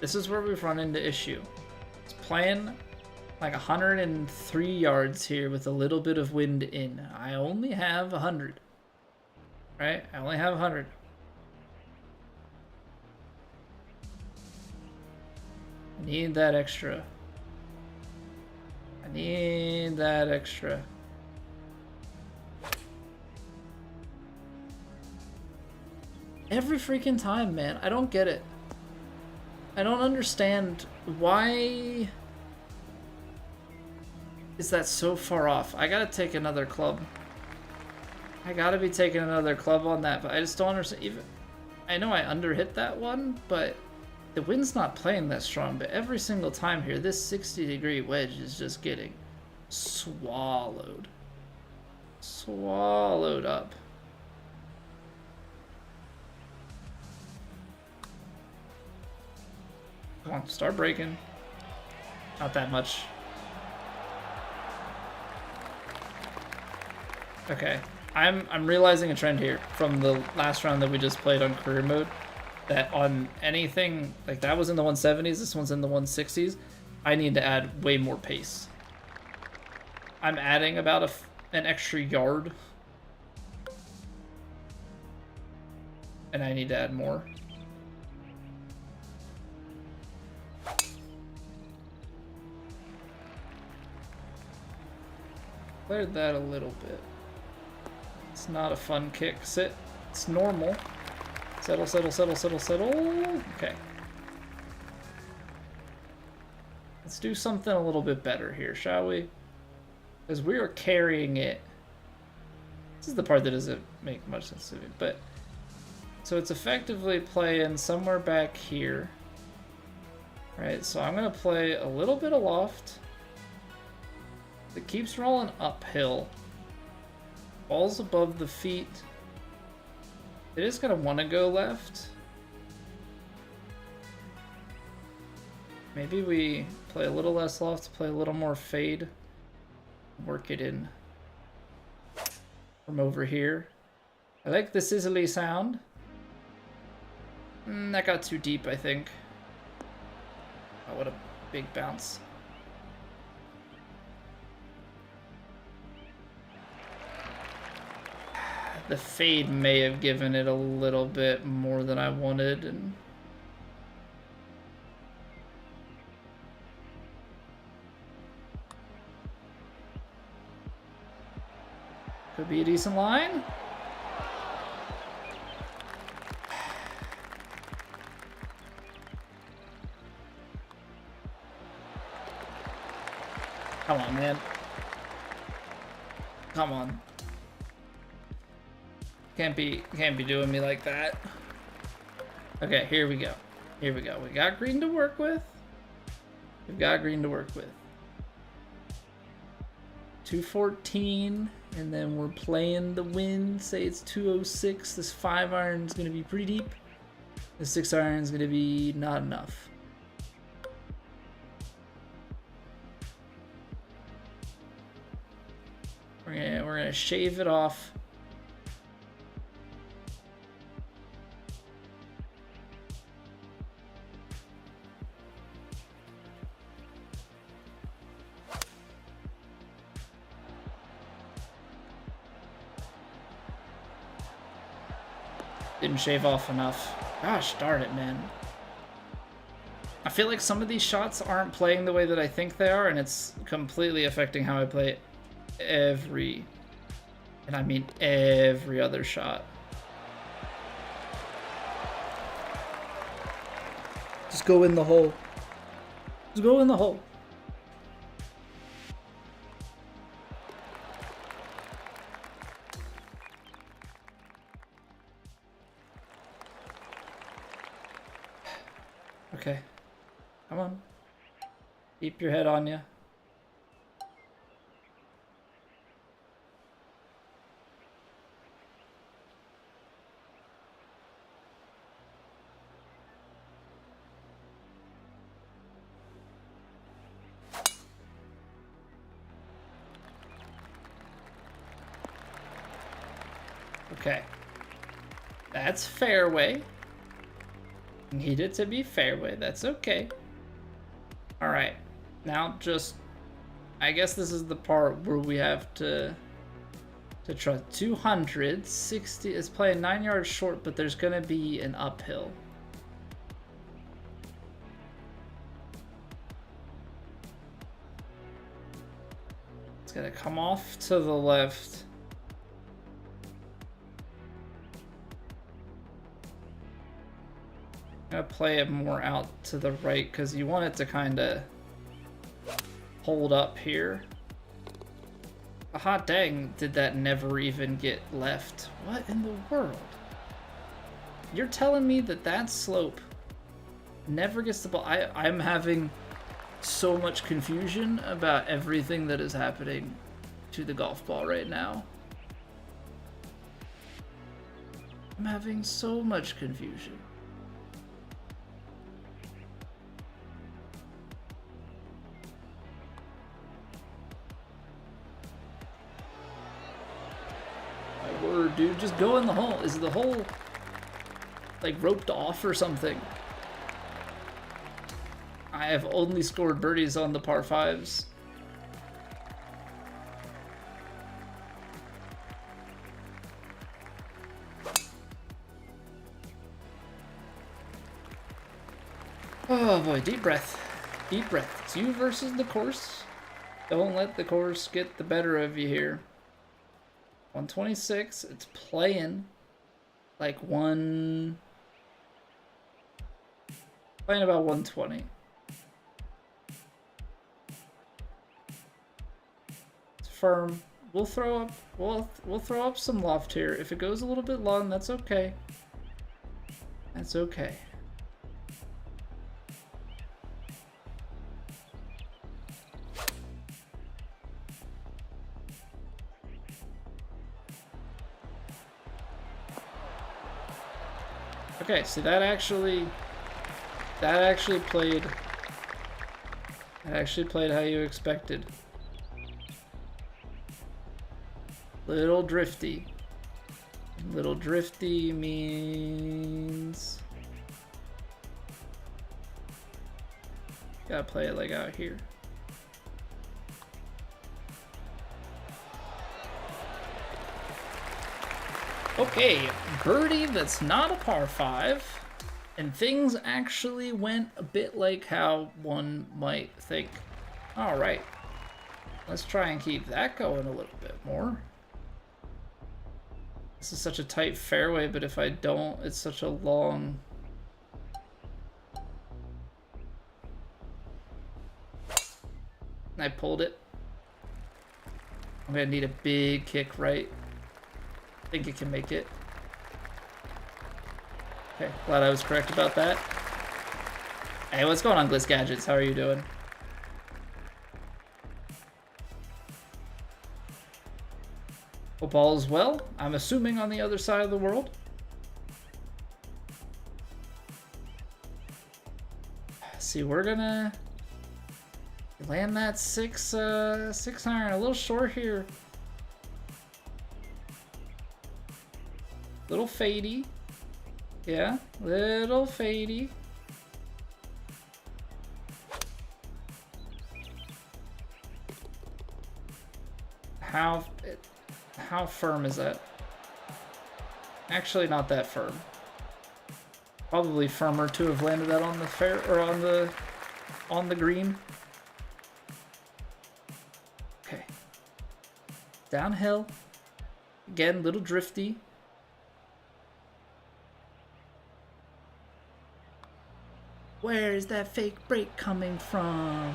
this is where we've run into issue. It's playing like 103 yards here with a little bit of wind in. I only have 100. Right? I only have 100. I need that extra. I need that extra. Every freaking time, man. I don't get it. I don't understand why is that so far off. I gotta take another club. I gotta be taking another club on that, but I just don't understand. Even I know I underhit that one, but the wind's not playing that strong. But every single time here, this 60-degree wedge is just getting swallowed. Swallowed up. Come on, start breaking. Not that much. Okay, I'm realizing a trend here from the last round that we just played on career mode, that on anything like that was in the 170s, this one's in the 160s. I need to add way more pace. I'm adding about an extra yard. And I need to add more. Cleared that a little bit. It's not a fun kick. Sit. It's normal. Settle, settle, settle, settle, settle. Okay. Let's do something a little bit better here, shall we? Because we are carrying it. This is the part that doesn't make much sense to me, but... So it's effectively playing somewhere back here. Right, so I'm going to play a little bit of loft. It keeps rolling uphill. Ball's above the feet. It is going to want to go left. Maybe we play a little less loft, play a little more fade. Work it in from over here. I like the sizzly sound. That got too deep, I think. Oh, what a big bounce. The fade may have given it a little bit more than I wanted, and could be a decent line. Come on, man. Come on. Can't be doing me like that. Okay, here we go. Here we go. We got green to work with. We've got green to work with. 214, and then we're playing the wind. Say it's 206. This 5-iron is going to be pretty deep. The 6-iron is going to be not enough. We're gonna shave it off. Didn't shave off enough. Gosh darn it, man. I feel like some of these shots aren't playing the way that I think they are, and it's completely affecting how I play it. Every, and I mean every other shot. Just go in the hole. Just go in the hole. Okay. Come on. Keep your head on you. Okay. That's fairway. Need it to be fairway. That's okay. Alright. Now just... I guess this is the part where we have to try. 260 is playing 9 yards short, but there's going to be an uphill. It's going to come off to the left. I'm gonna play it more out to the right because you want it to kind of hold up here. Hot dang, did that never even get left? What in the world? You're telling me that that slope never gets the ball? I'm having so much confusion about everything that is happening to the golf ball right now. I'm having so much confusion. Dude, just go in the hole. Is the hole like roped off or something? I have only scored birdies on the par 5s. Oh boy, deep breath. Deep breath. It's you versus the course. Don't let the course get the better of you here. 126. It's playing like playing about 120. It's firm. We'll throw up some loft here. If it goes a little bit long, that's okay. That's okay. Okay, so that actually played how you expected. Little drifty. Little drifty means gotta play it like out here. Okay, birdie that's not a par 5, and things actually went a bit like how one might think. All right, let's try and keep that going a little bit more. This is such a tight fairway, but if I don't, it's such a long... I pulled it. I'm gonna need a big kick right. I think it can make it. Okay, glad I was correct about that. Hey, what's going on, Gliss Gadgets? How are you doing? Hope all is well. I'm assuming on the other side of the world. See, we're gonna land that six iron a little short here. Little fadey. Yeah, little fadey. How firm is that? Actually, not that firm. Probably firmer to have landed that on the fair or on the green. Okay. Downhill. Again, little drifty. Where is that fake break coming from?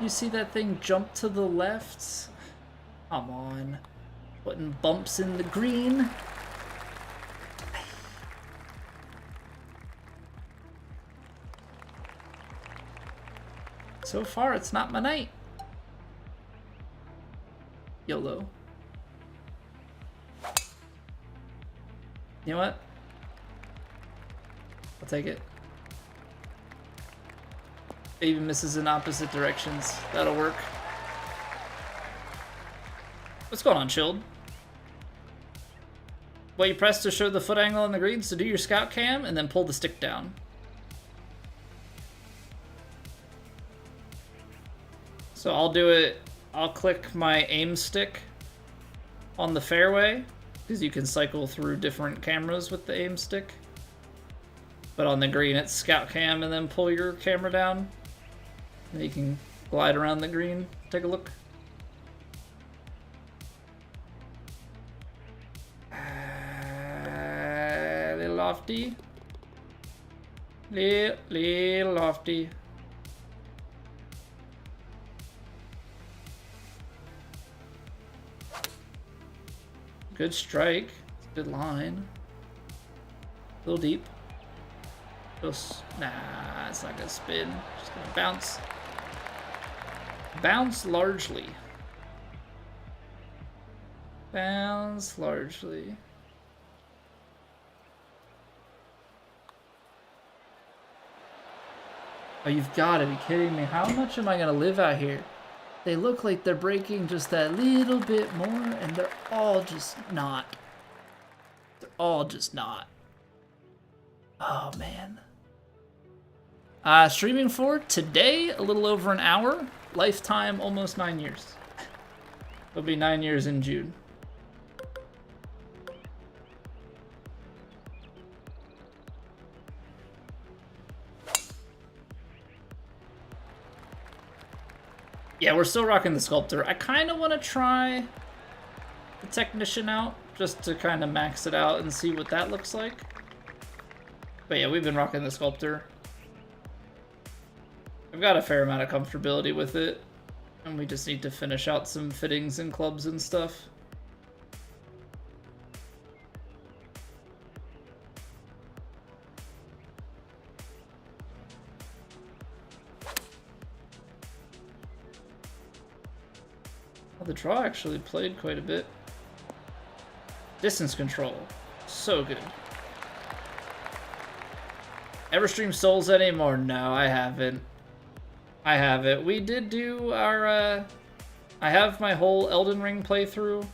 You see that thing jump to the left? Come on. Putting bumps in the green. So far, it's not my night. YOLO. You know what? I'll take it. Even misses in opposite directions. That'll work. What's going on, Chilled? Well, you press to show the foot angle on the green, so do your scout cam and then pull the stick down. So I'll do it, I'll click my aim stick on the fairway, because you can cycle through different cameras with the aim stick. But on the green, it's scout cam and then pull your camera down. And you can glide around the green, take a look. Little lofty. Little lofty. Good strike. It's a good line. A little deep. Nah, it's not gonna spin. Just gonna bounce. Bounce largely. Bounce largely. Oh, you've got to be kidding me. How much am I gonna live out here? They look like they're breaking just that little bit more, and they're all just not. They're all just not. Oh, man. Streaming for today, a little over an hour. Lifetime, almost 9 years. It'll be 9 years in June. Yeah, we're still rocking the Sculptor. I kind of want to try the Technician out, just to kind of max it out and see what that looks like. But yeah, we've been rocking the Sculptor. I've got a fair amount of comfortability with it, and we just need to finish out some fittings and clubs and stuff. The draw actually played quite a bit. Distance control, so good. Ever stream Souls anymore? No, I haven't. I haven't. We did do our, I have my whole Elden Ring playthrough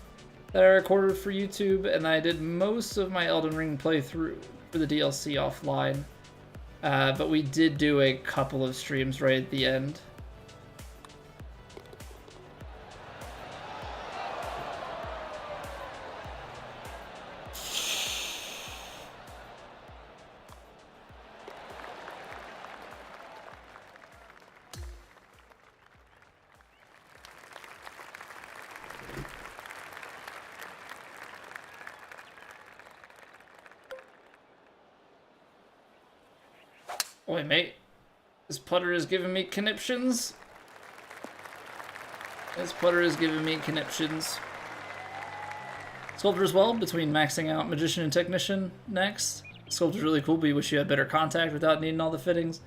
that I recorded for YouTube, and I did most of my Elden Ring playthrough for the DLC offline. But we did do a couple of streams right at the end. Oi, mate. This putter is giving me conniptions. This putter is giving me conniptions. Sculptor as well, between maxing out Magician and Technician next. Sculptor's really cool, but you wish you had better contact without needing all the fittings.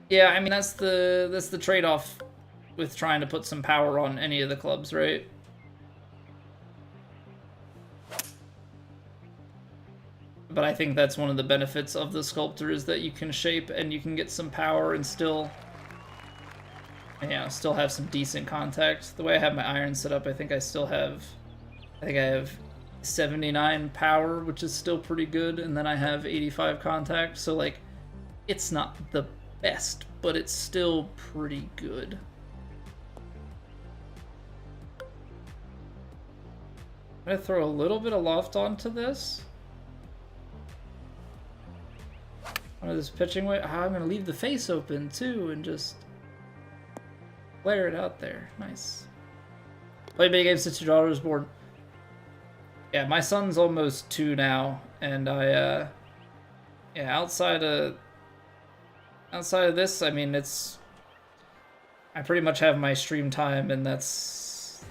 Yeah, I mean, that's the trade-off with trying to put some power on any of the clubs, right? But I think that's one of the benefits of the Sculptor is that you can shape and you can get some power and still, yeah, still have some decent contact. The way I have my iron set up, I think I have 79 power, which is still pretty good, and then I have 85 contact. So like, it's not the best, but it's still pretty good. I'm gonna throw a little bit of loft onto this. This pitching way. I'm gonna leave the face open too and just flare it out there. Nice. Play big games since your daughter was born. Yeah, my son's almost 2 now, and I yeah, outside of this, I mean, I pretty much have my stream time, and that's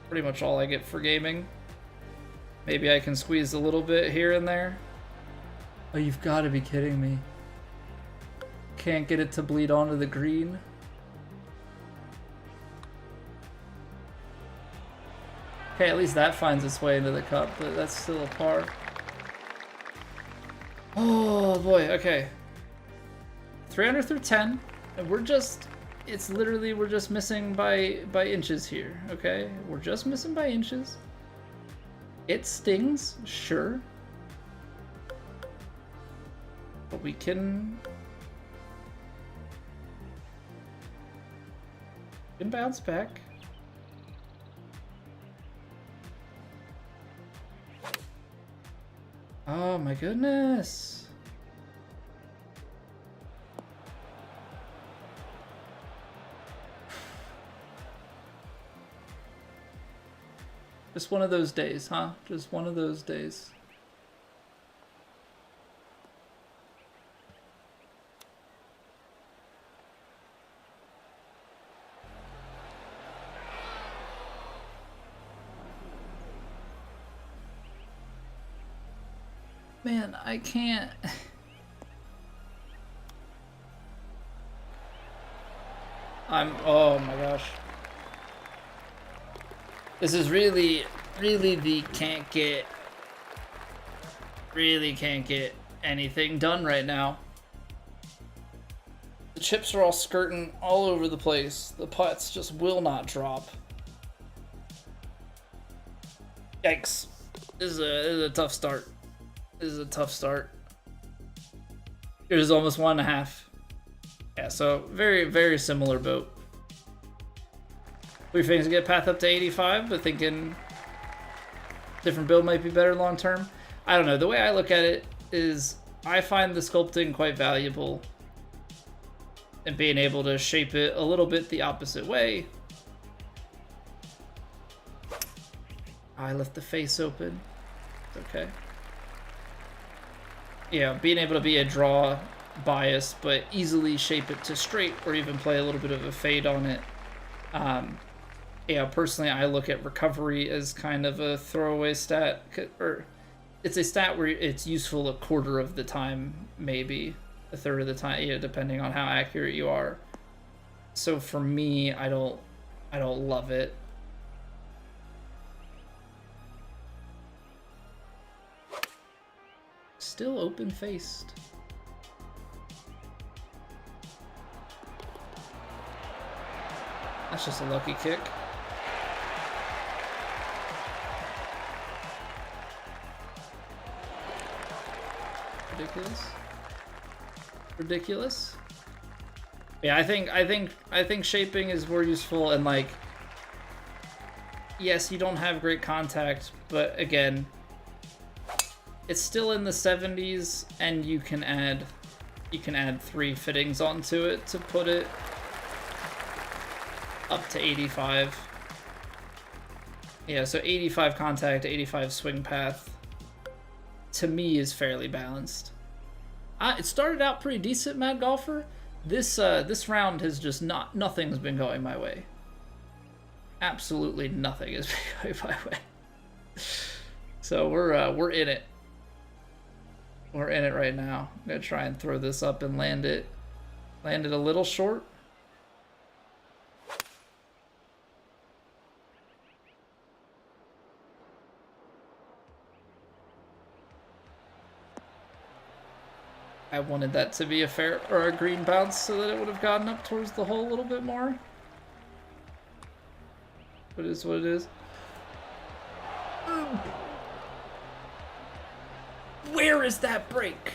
pretty much all I get for gaming. Maybe I can squeeze a little bit here and there. Oh, you've got to be kidding me. Can't get it to bleed onto the green. Okay, at least that finds its way into the cup, but that's still a par. Oh boy, okay. 300 through 10, and we're just missing by inches here, okay? We're just missing by inches. It stings, sure. But we can bounce back. Oh my goodness. Just one of those days, huh? Just one of those days. Man, I can't. Oh my gosh. This is really the can't get anything done right now. The chips are all skirting all over the place. The putts just will not drop. Yikes. This is a tough start. This is a tough start. It was almost 1.5. Yeah, so very similar boat. We're thinking to get path up to 85, but thinking different build might be better long term. I don't know. The way I look at it is I find the sculpting quite valuable. and being able to shape it a little bit the opposite way. I left the face open. It's okay. Yeah, being able to be a draw bias, but easily shape it to straight or even play a little bit of a fade on it. Yeah, personally, I look at recovery as kind of a throwaway stat, or it's a stat where it's useful a quarter of the time, maybe a third of the time, yeah, depending on how accurate you are. So for me, I don't love it. Still open-faced. That's just a lucky kick. Ridiculous. Ridiculous. Yeah, I think shaping is more useful, and like, yes, you don't have great contact, but again, it's still in the 70s, and you can add 3 fittings onto it to put it up to 85. Yeah, so 85 contact, 85 swing path, to me, is fairly balanced. It started out pretty decent, Mad Golfer. This round has just nothing's been going my way. Absolutely nothing has been going my way. So we're in it. We're in it right now. I'm gonna try and throw this up and land it. Land it a little short. I wanted that to be a fair or a green bounce so that it would have gotten up towards the hole a little bit more. But it is what it is. Where is that break?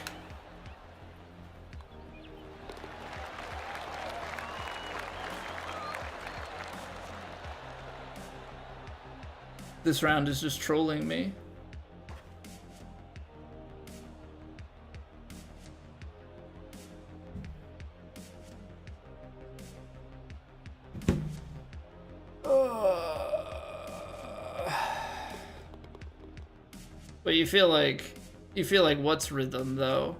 This round is just trolling me. But you feel like what's rhythm though?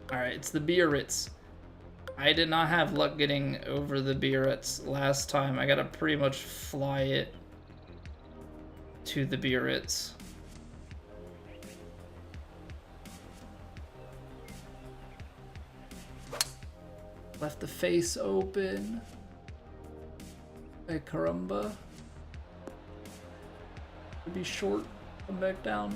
Alright, it's the Biarritz. I did not have luck getting over the Biarritz last time. I gotta pretty much fly it to the Biarritz. Left the face open. Hey, caramba. Could be short. Come back down.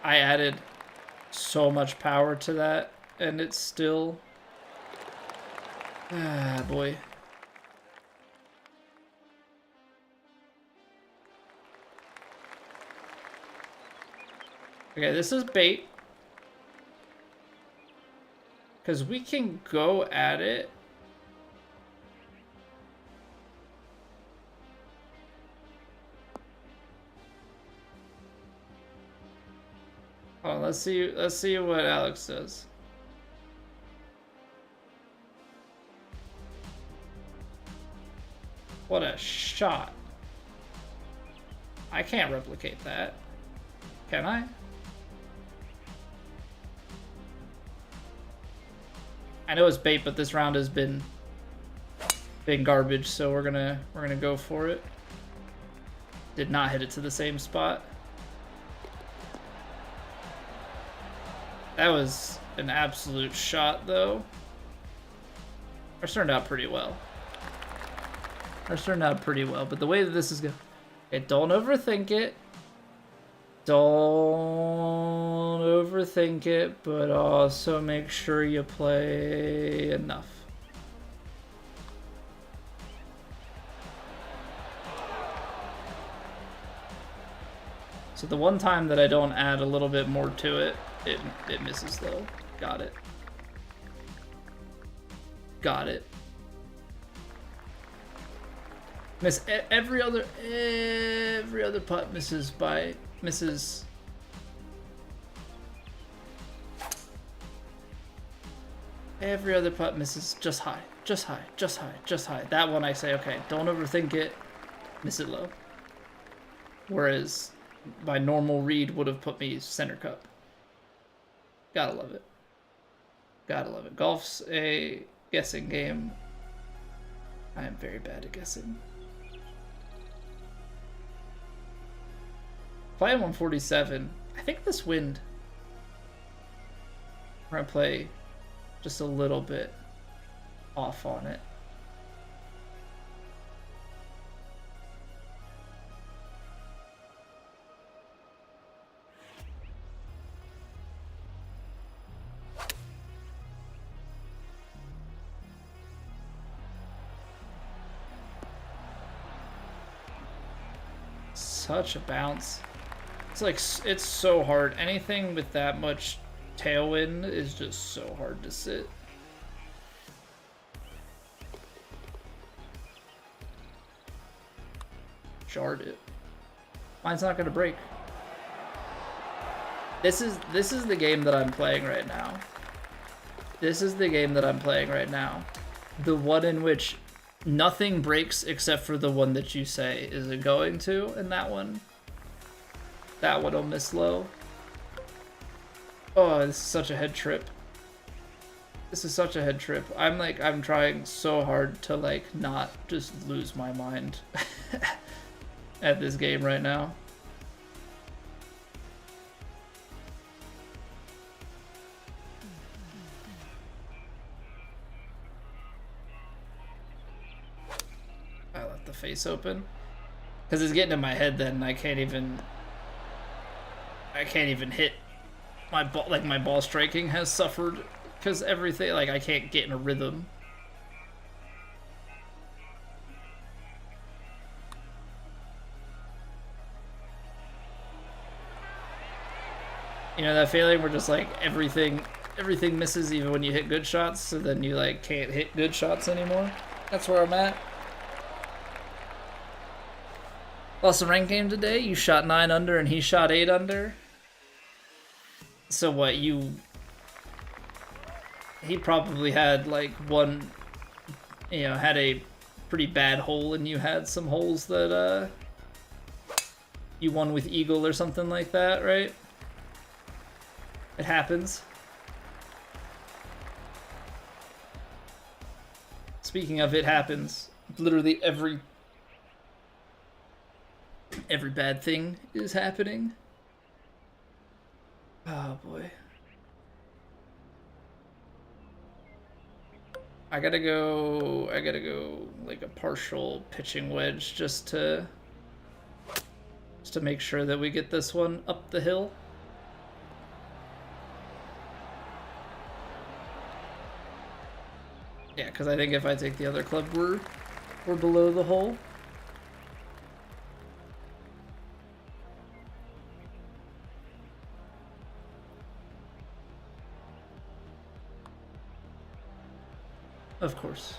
I added so much power to that, and it's still... Ah, boy. Okay, this is bait. Because we can go at it. Oh, let's see what Alex does. What a shot. I can't replicate that. Can I? I know it's bait, but this round has been garbage, so we're gonna go for it. Did not hit it to the same spot. That was an absolute shot, though. Ours turned out pretty well. Ours turned out pretty well, but the way that this is going... Okay, don't overthink it. Don't overthink it, but also make sure you play enough. So the one time that I don't add a little bit more to it, it misses though. Got it. Got it. Miss every other putt misses. Every other putt misses just high, just high, just high, just high. That one I say, okay, don't overthink it, miss it low. Whereas my normal read would have put me center cup. Gotta love it. Gotta love it. Golf's a guessing game. I am very bad at guessing. Playing 147. I think this wind. We're gonna play just a little bit off on it. Such a bounce. It's like, it's so hard. Anything with that much tailwind is just so hard to sit. Jarred it. Mine's not gonna break. This is the game that I'm playing right now. This is the game that I'm playing right now. The one in which nothing breaks except for the one that you say is it going to, and that one will miss low. Oh, this is such a head trip. This is such a head trip. I'm trying so hard to like not just lose my mind at this game right now. I left the face open because it's getting in my head. Then I can't even hit my ball. Like my ball striking has suffered because everything. Like I can't get in a rhythm. You know that feeling where just like everything misses even when you hit good shots, so then you like can't hit good shots anymore. That's where I'm at. Lost a ranked game today. You shot 9 under and he shot 8 under. So what, he probably had like one, you know, had a pretty bad hole and you had some holes that you won with eagle or something like that, right? It happens. Speaking of it happens, literally every bad thing is happening. Oh boy. I gotta go like a partial pitching wedge just to make sure that we get this one up the hill. Yeah, because I think if I take the other club, we're below the hole. Of course.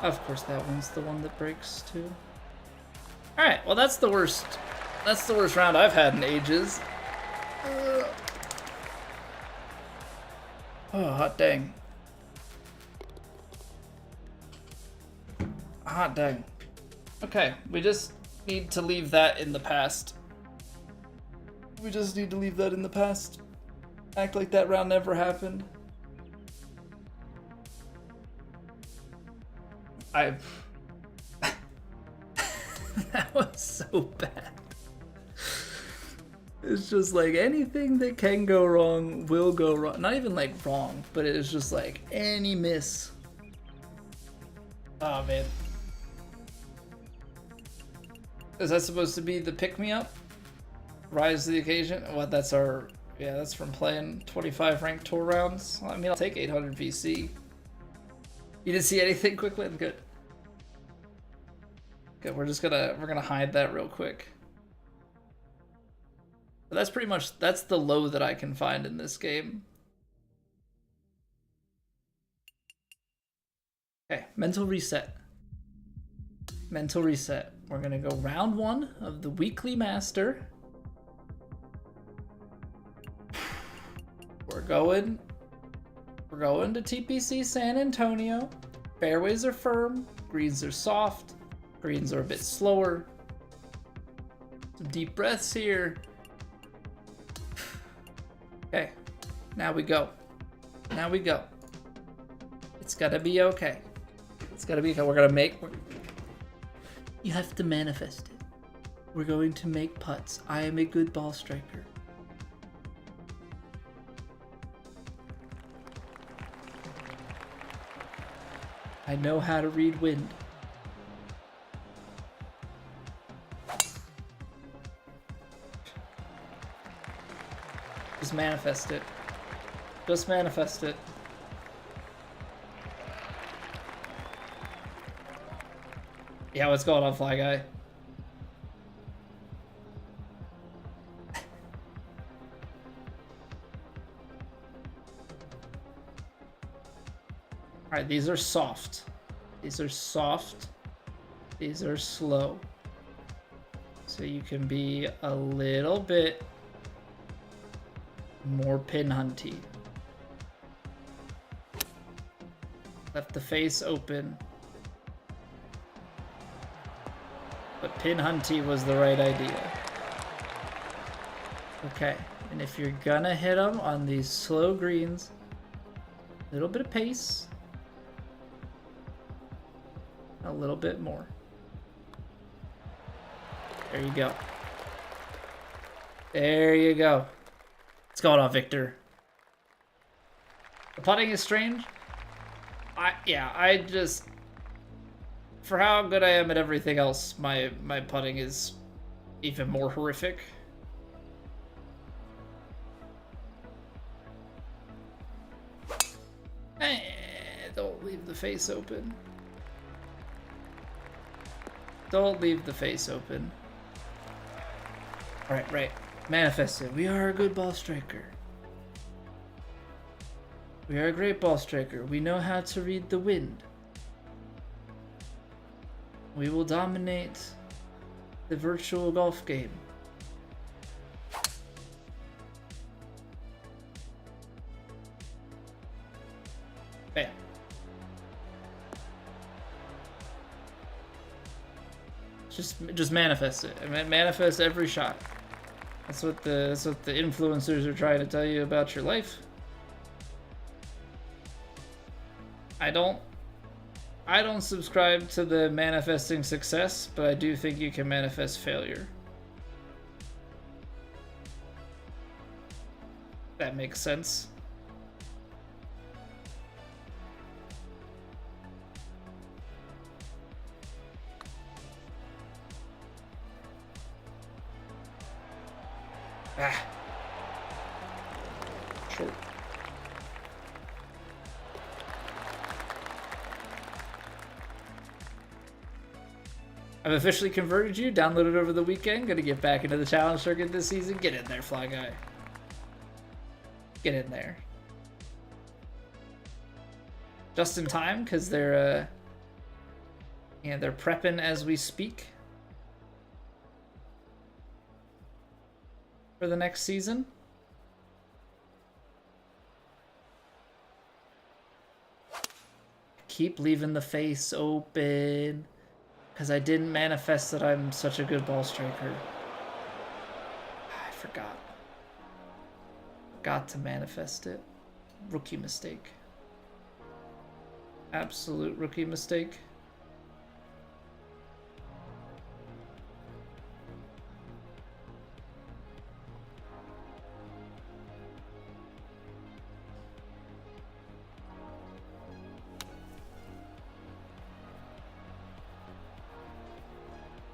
Of course that one's the one that breaks too. Alright, well that's the worst round I've had in ages. Oh, hot dang. Hot dang. Okay, we just need to leave that in the past. We just need to leave that in the past. Act like that round never happened. That was so bad. It's just like anything that can go wrong will go wrong. Not even like wrong, but it is just like any miss. Oh man. Is that supposed to be the pick-me-up? Rise to the occasion? What, that's our Yeah, that's from playing 25 ranked tour rounds. I mean, I'll take 800 VC. You didn't see anything quick win? Good. Good, we're gonna hide that real quick. But that's pretty much, that's the low that I can find in this game. Okay, mental reset. Mental reset. We're gonna go round 1 of the weekly master. We're going to TPC San Antonio. Fairways are firm, greens are soft, greens are a bit slower. Some deep breaths here. Okay, now we go. Now we go. It's gotta be okay. It's gotta be okay. We're gonna make... You have to manifest it. We're going to make putts. I am a good ball striker. I know how to read wind. Just manifest it. Just manifest it. Yeah, what's going on, Fly Guy? Alright, these are soft. These are soft. These are slow. So you can be a little bit more pin hunty. Left the face open. But pin hunty was the right idea. Okay, and if you're gonna hit them on these slow greens, a little bit of pace. A little bit more. There you go. There you go. What's going on, Victor? The putting is strange. I just, for how good I am at everything else, my putting is even more horrific. Don't leave the face open. Don't leave the face open. Alright, right. Manifest it. We are a good ball striker. We are a great ball striker. We know how to read the wind. We will dominate the virtual golf game. Bam. Just manifest it. I mean, manifest every shot. That's what the influencers are trying to tell you about your life. I don't subscribe to the manifesting success, but I do think you can manifest failure. That makes sense. Ah. Short. I've officially converted you, downloaded over the weekend, gonna get back into the challenge circuit this season. Get in there, Fly Guy. Get in there. Just in time, because they're prepping as we speak for the next season. Keep leaving the face open, because I didn't manifest that I'm such a good ball striker. I forgot. Got to manifest it. Rookie mistake. Absolute rookie mistake.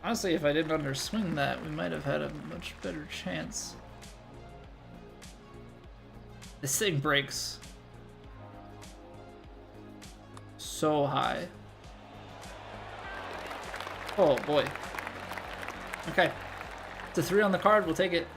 Honestly, if I didn't underswing that, we might have had a much better chance. This thing breaks so high. Oh boy. Okay. It's a 3 on the card, we'll take it.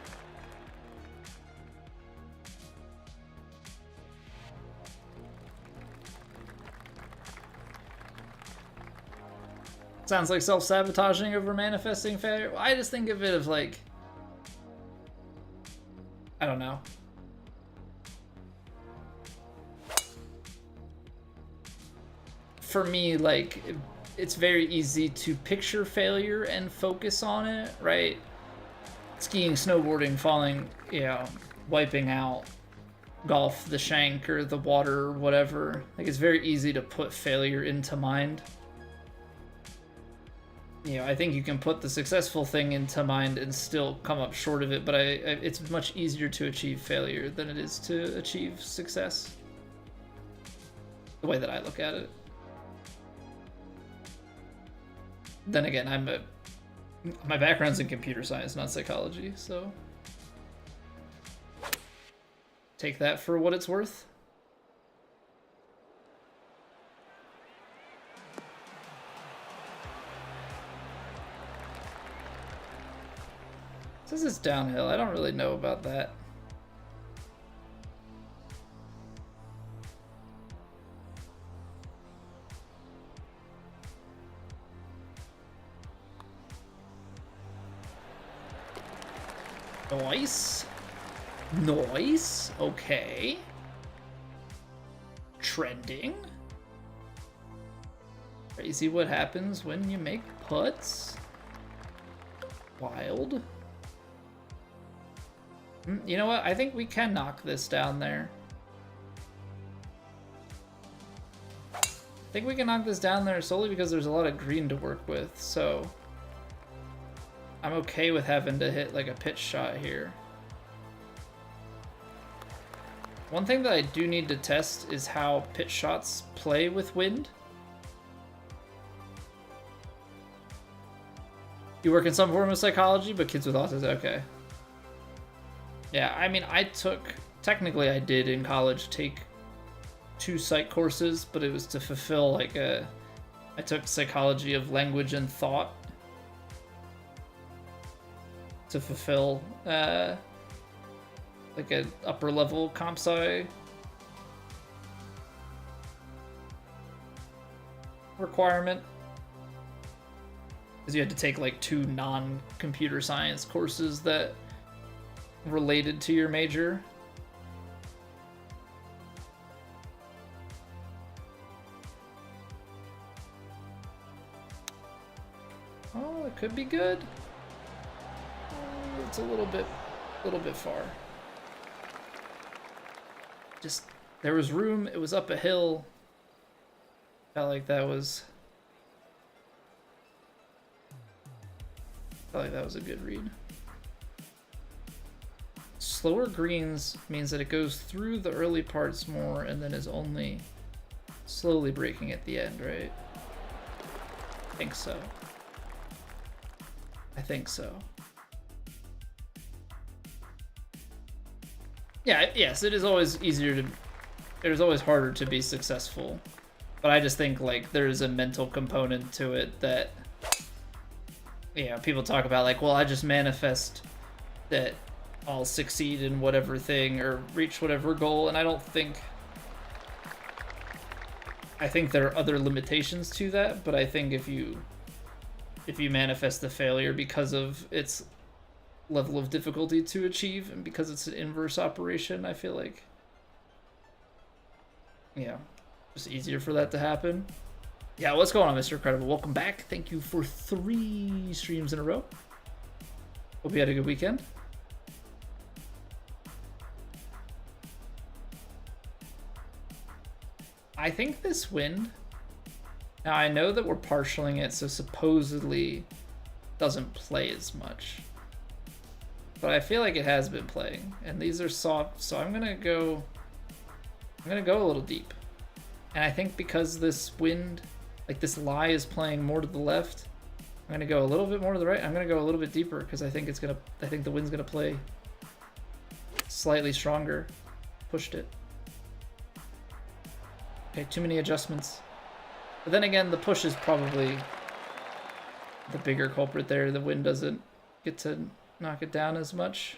Sounds like self-sabotaging over manifesting failure. Well, I just think of it as like, I don't know. For me, like, it's very easy to picture failure and focus on it, right? Skiing, snowboarding, falling, you know, wiping out, golf, the shank or the water or whatever. Like, it's very easy to put failure into mind. You know, I think you can put the successful thing into mind and still come up short of it, but it's much easier to achieve failure than it is to achieve success. The way that I look at it. Then again, my background's in computer science, not psychology, so take that for what it's worth. This is downhill. I don't really know about that. Nice. Nice. Okay. Trending. Crazy what happens when you make putts. Wild. You know what? I think we can knock this down there. I think we can knock this down there solely because there's a lot of green to work with, so I'm okay with having to hit like a pitch shot here. One thing that I do need to test is how pitch shots play with wind. You work in some form of psychology, but kids with autism, okay. Yeah, I mean, technically I did in college take 2 psych courses, but it was to fulfill like I took psychology of language and thought to fulfill like an upper level comp sci requirement. Because you had to take like 2 non-computer science courses that related to your major. Oh, it could be good. Oh, it's a little bit far. Just, there was room, it was up a hill. Felt like that was a good read. Slower greens means that it goes through the early parts more and then is only slowly breaking at the end, right? I think so. I think so. Yeah, yes, it is always harder to be successful. But I just think like there's a mental component to it that, you know, people talk about like, well, I just manifest that I'll succeed in whatever thing or reach whatever goal, and I think there are other limitations to that, but I think if you manifest the failure because of its level of difficulty to achieve and because it's an inverse operation, I feel like, yeah, it's easier for that to happen. Yeah, what's going on, Mr. Incredible? Welcome back. Thank you for 3 streams in a row. Hope you had a good weekend. I think this wind, now I know that we're partialing it, so supposedly doesn't play as much, but I feel like it has been playing, and these are soft, so I'm gonna go a little deep. And I think because this wind, like this lie is playing more to the left, I'm gonna go a little bit more to the right. I'm gonna go a little bit deeper because I think the wind's gonna play slightly stronger. Pushed it. Okay, too many adjustments. But then again, the push is probably the bigger culprit there. The wind doesn't get to knock it down as much.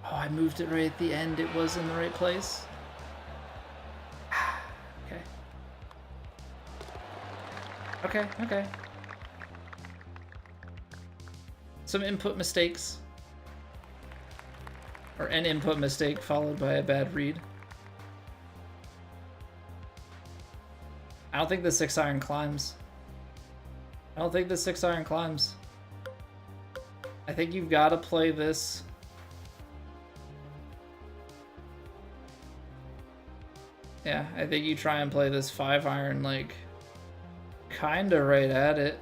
Oh, I moved it right at the end. It was in the right place. Okay. Okay, okay. Some input mistakes. Or an input mistake followed by a bad read. I don't think the 6-iron climbs. I don't think the 6-iron climbs. I think you've got to play this. Yeah, I think you try and play this 5-iron, like, kinda right at it.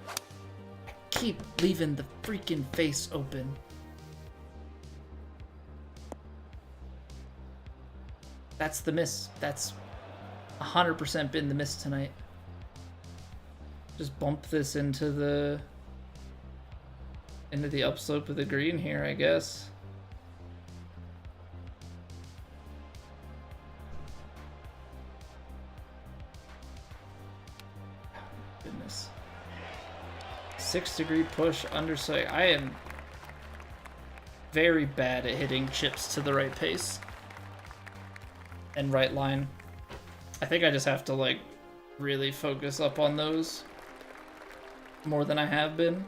I keep leaving the freaking face open. That's the miss. That's 100% been the miss tonight. Just bump this into the upslope of the green here, I guess. Goodness. 6-degree push underside. I am very bad at hitting chips to the right pace and right line. I think I just have to like really focus up on those more than I have been.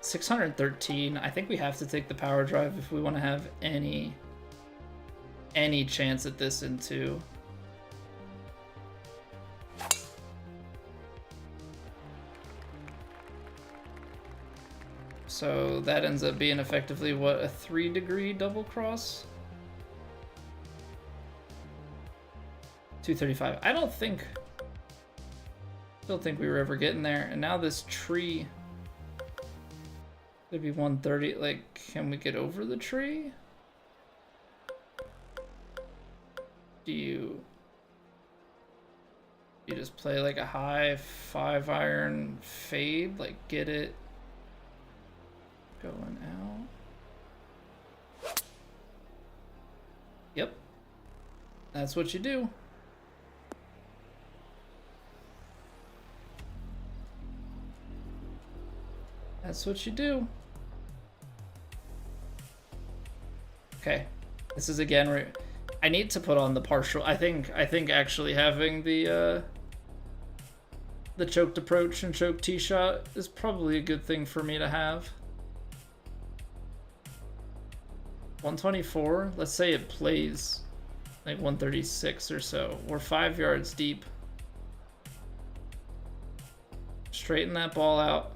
613. I think we have to take the power drive if we want to have any chance at this in 2. So that ends up being effectively what, a 3-degree double cross? 235. I don't think we were ever getting there. And now this tree could be 130. Like, can we get over the tree? Do you just play like a high 5-iron fade, like get it going out? Yep, that's what you do. That's what you do. Okay, this is again where I need to put on the partial. I think actually having the choked approach and choked tee shot is probably a good thing for me to have. 124. Let's say it plays like 136 or so. We're 5 yards deep. Straighten that ball out.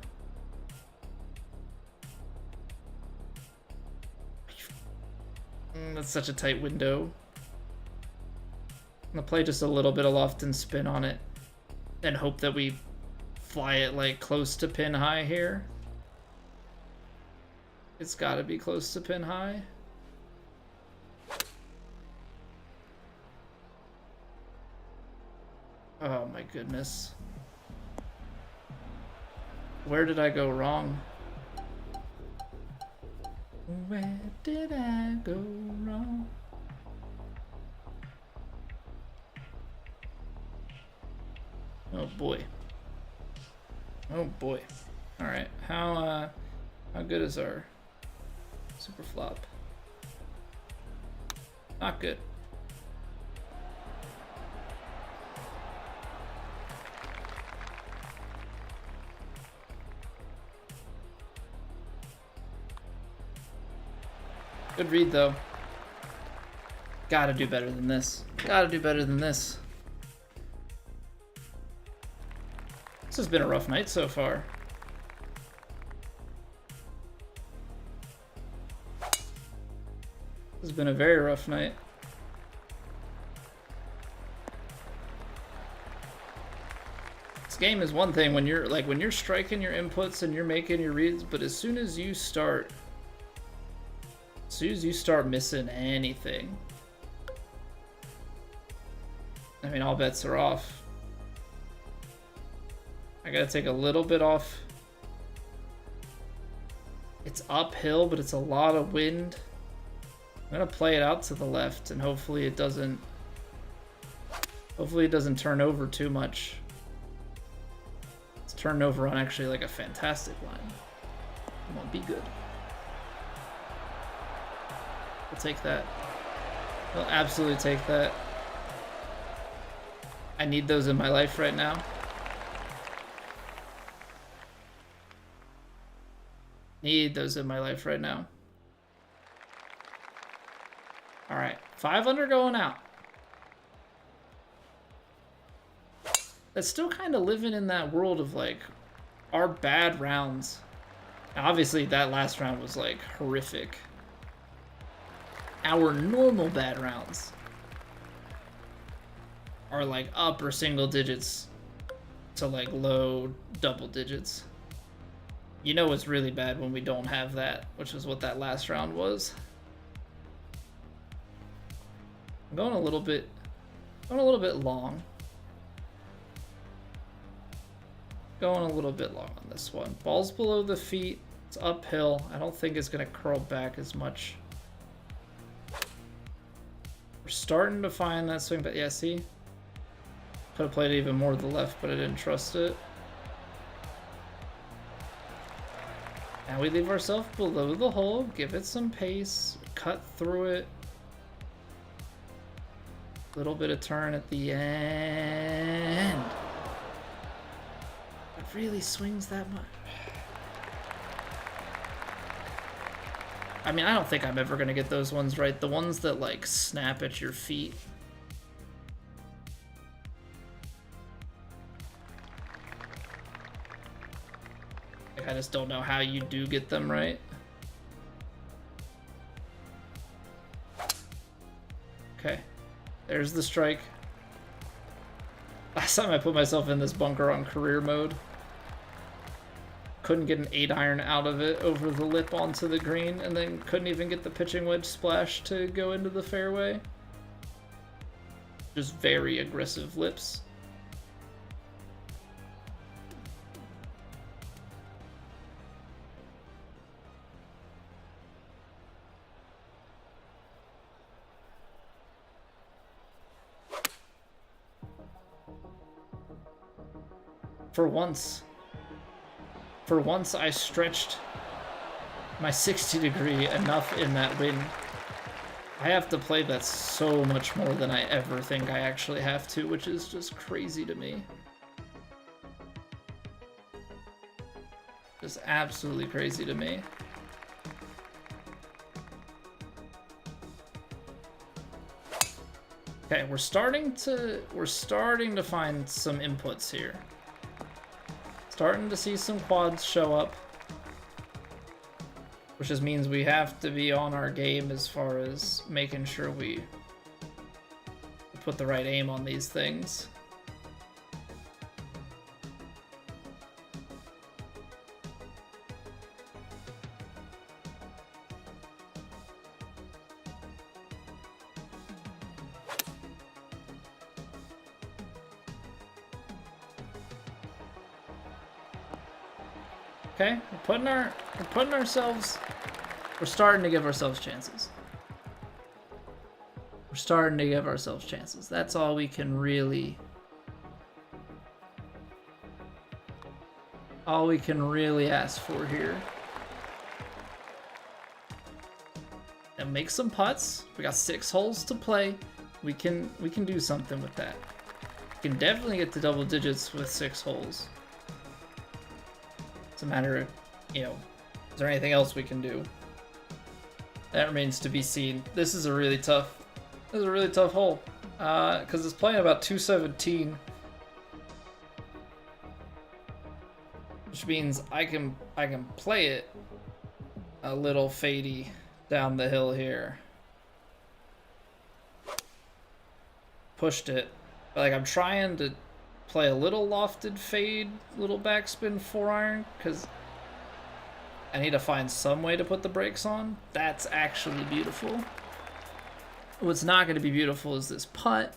That's such a tight window. I'm gonna play just a little bit of loft and spin on it and hope that we fly it like close to pin high here. It's gotta be close to pin high. Oh my goodness. Where did I go wrong? Where did I go wrong? Oh boy. Oh boy. All right. How good is our super flop? Not good. Good read, though. Gotta do better than this. Gotta do better than this. This has been a rough night so far. This has been a very rough night. This game is one thing when you're striking your inputs and you're making your reads, but as soon as you start missing anything, I mean, all bets are off. I gotta take a little bit off. It's uphill, but it's a lot of wind. I'm gonna play it out to the left, and hopefully it doesn't turn over too much. It's turned over on actually like a fantastic line. It won't be good. We'll take that. We'll absolutely take that. I need those in my life right now. Need those in my life right now. All right, 5 under going out. That's still kind of living in that world of like our bad rounds. Now, obviously, that last round was like horrific. Our normal bad rounds are like upper single digits to like low double digits. You know it's really bad when we don't have that, which is what that last round was. I'm going a little bit long. Going a little bit long on this one. Ball's below the feet. It's uphill. I don't think it's going to curl back as much. We're starting to find that swing, but yeah, see? Could have played it even more to the left, but I didn't trust it. Now we leave ourselves below the hole. Give it some pace. Cut through it. Little bit of turn at the end. It really swings that much. I mean, I don't think I'm ever gonna get those ones right. The ones that like snap at your feet. I just don't know how you do get them right. Okay, there's the strike. Last time I put myself in this bunker on career mode, couldn't get an 8-iron out of it over the lip onto the green, and then couldn't even get the pitching wedge splash to go into the fairway. Just very aggressive lips. For once I stretched my 60-degree enough in that wind. I have to play that so much more than I ever think I actually have to, which is just crazy to me. Just absolutely crazy to me. Okay, we're starting to find some inputs here. Starting to see some quads show up, which just means we have to be on our game as far as making sure we put the right aim on these things. Okay, we're starting to give ourselves chances. We're starting to give ourselves chances. That's all we can really ask for here. And make some putts. We got 6 holes to play. We can do something with that. We can definitely get to double digits with 6 holes. It's a matter of, you know, is there anything else we can do? That remains to be seen. This is a really tough hole, because it's playing about 217, which means I can play it a little fadey down the hill here. Pushed it, but like I'm trying to play a little lofted fade, little backspin 4-iron, because I need to find some way to put the brakes on. That's actually beautiful. What's not going to be beautiful is this putt.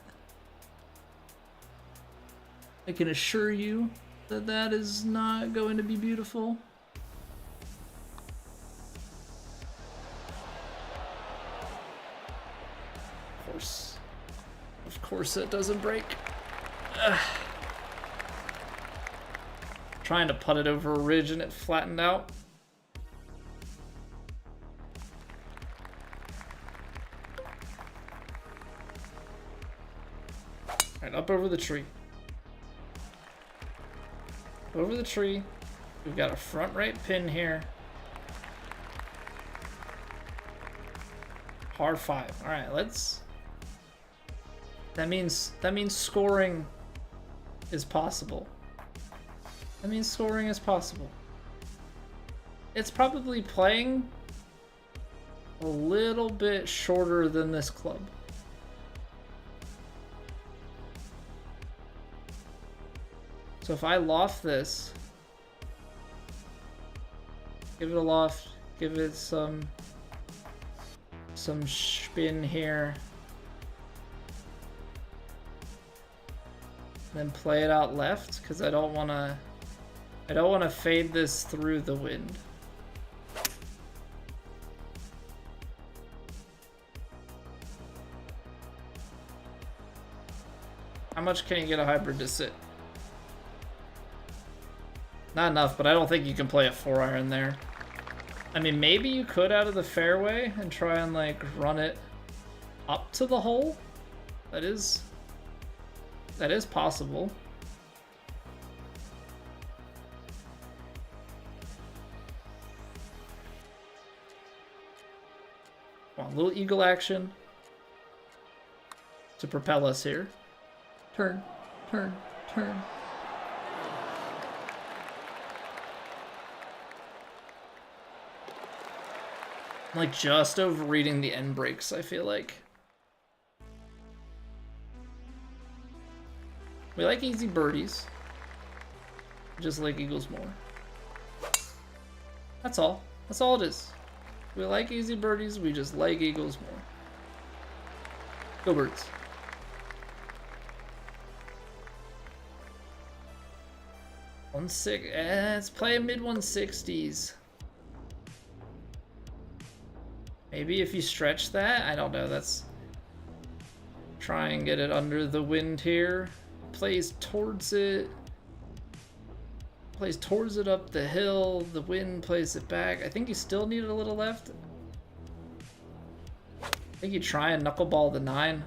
I can assure you that that is not going to be beautiful. Of course it doesn't break. Ugh. Trying to putt it over a ridge and it flattened out. Alright, up over the tree. Over the tree. We've got a front right pin here. Par 5. Alright, let's... That means scoring is possible. That means scoring is possible. It's probably playing a little bit shorter than this club. So if I loft this, give it a loft, give it some spin here, then play it out left because I don't want to fade this through the wind. How much can you get a hybrid to sit? Not enough, but I don't think you can play a 4-iron there. I mean, maybe you could out of the fairway and try and like run it up to the hole. That is possible. Come on, a little eagle action to propel us here. Turn, turn, turn. I'm like just overreading the end breaks, I feel like. We like easy birdies. Just like eagles more. That's all. That's all it is. We like easy birdies, we just like eagles more. Go birds. Let's play a mid-160s. Maybe if you stretch that, I don't know, that's... Try and get it under the wind here. Plays towards it. Plays towards it up the hill. The wind plays it back. I think you still need it a little left. I think you try and knuckleball the 9.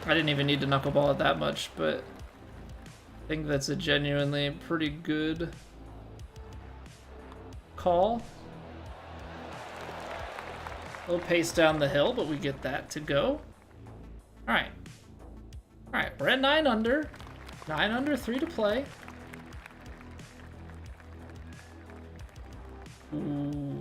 I didn't even need to knuckleball it that much, but I think that's a genuinely pretty good call. A little pace down the hill, but we get that to go. Alright. Alright, we're at 9 under. 9 under, 3 to play. Ooh.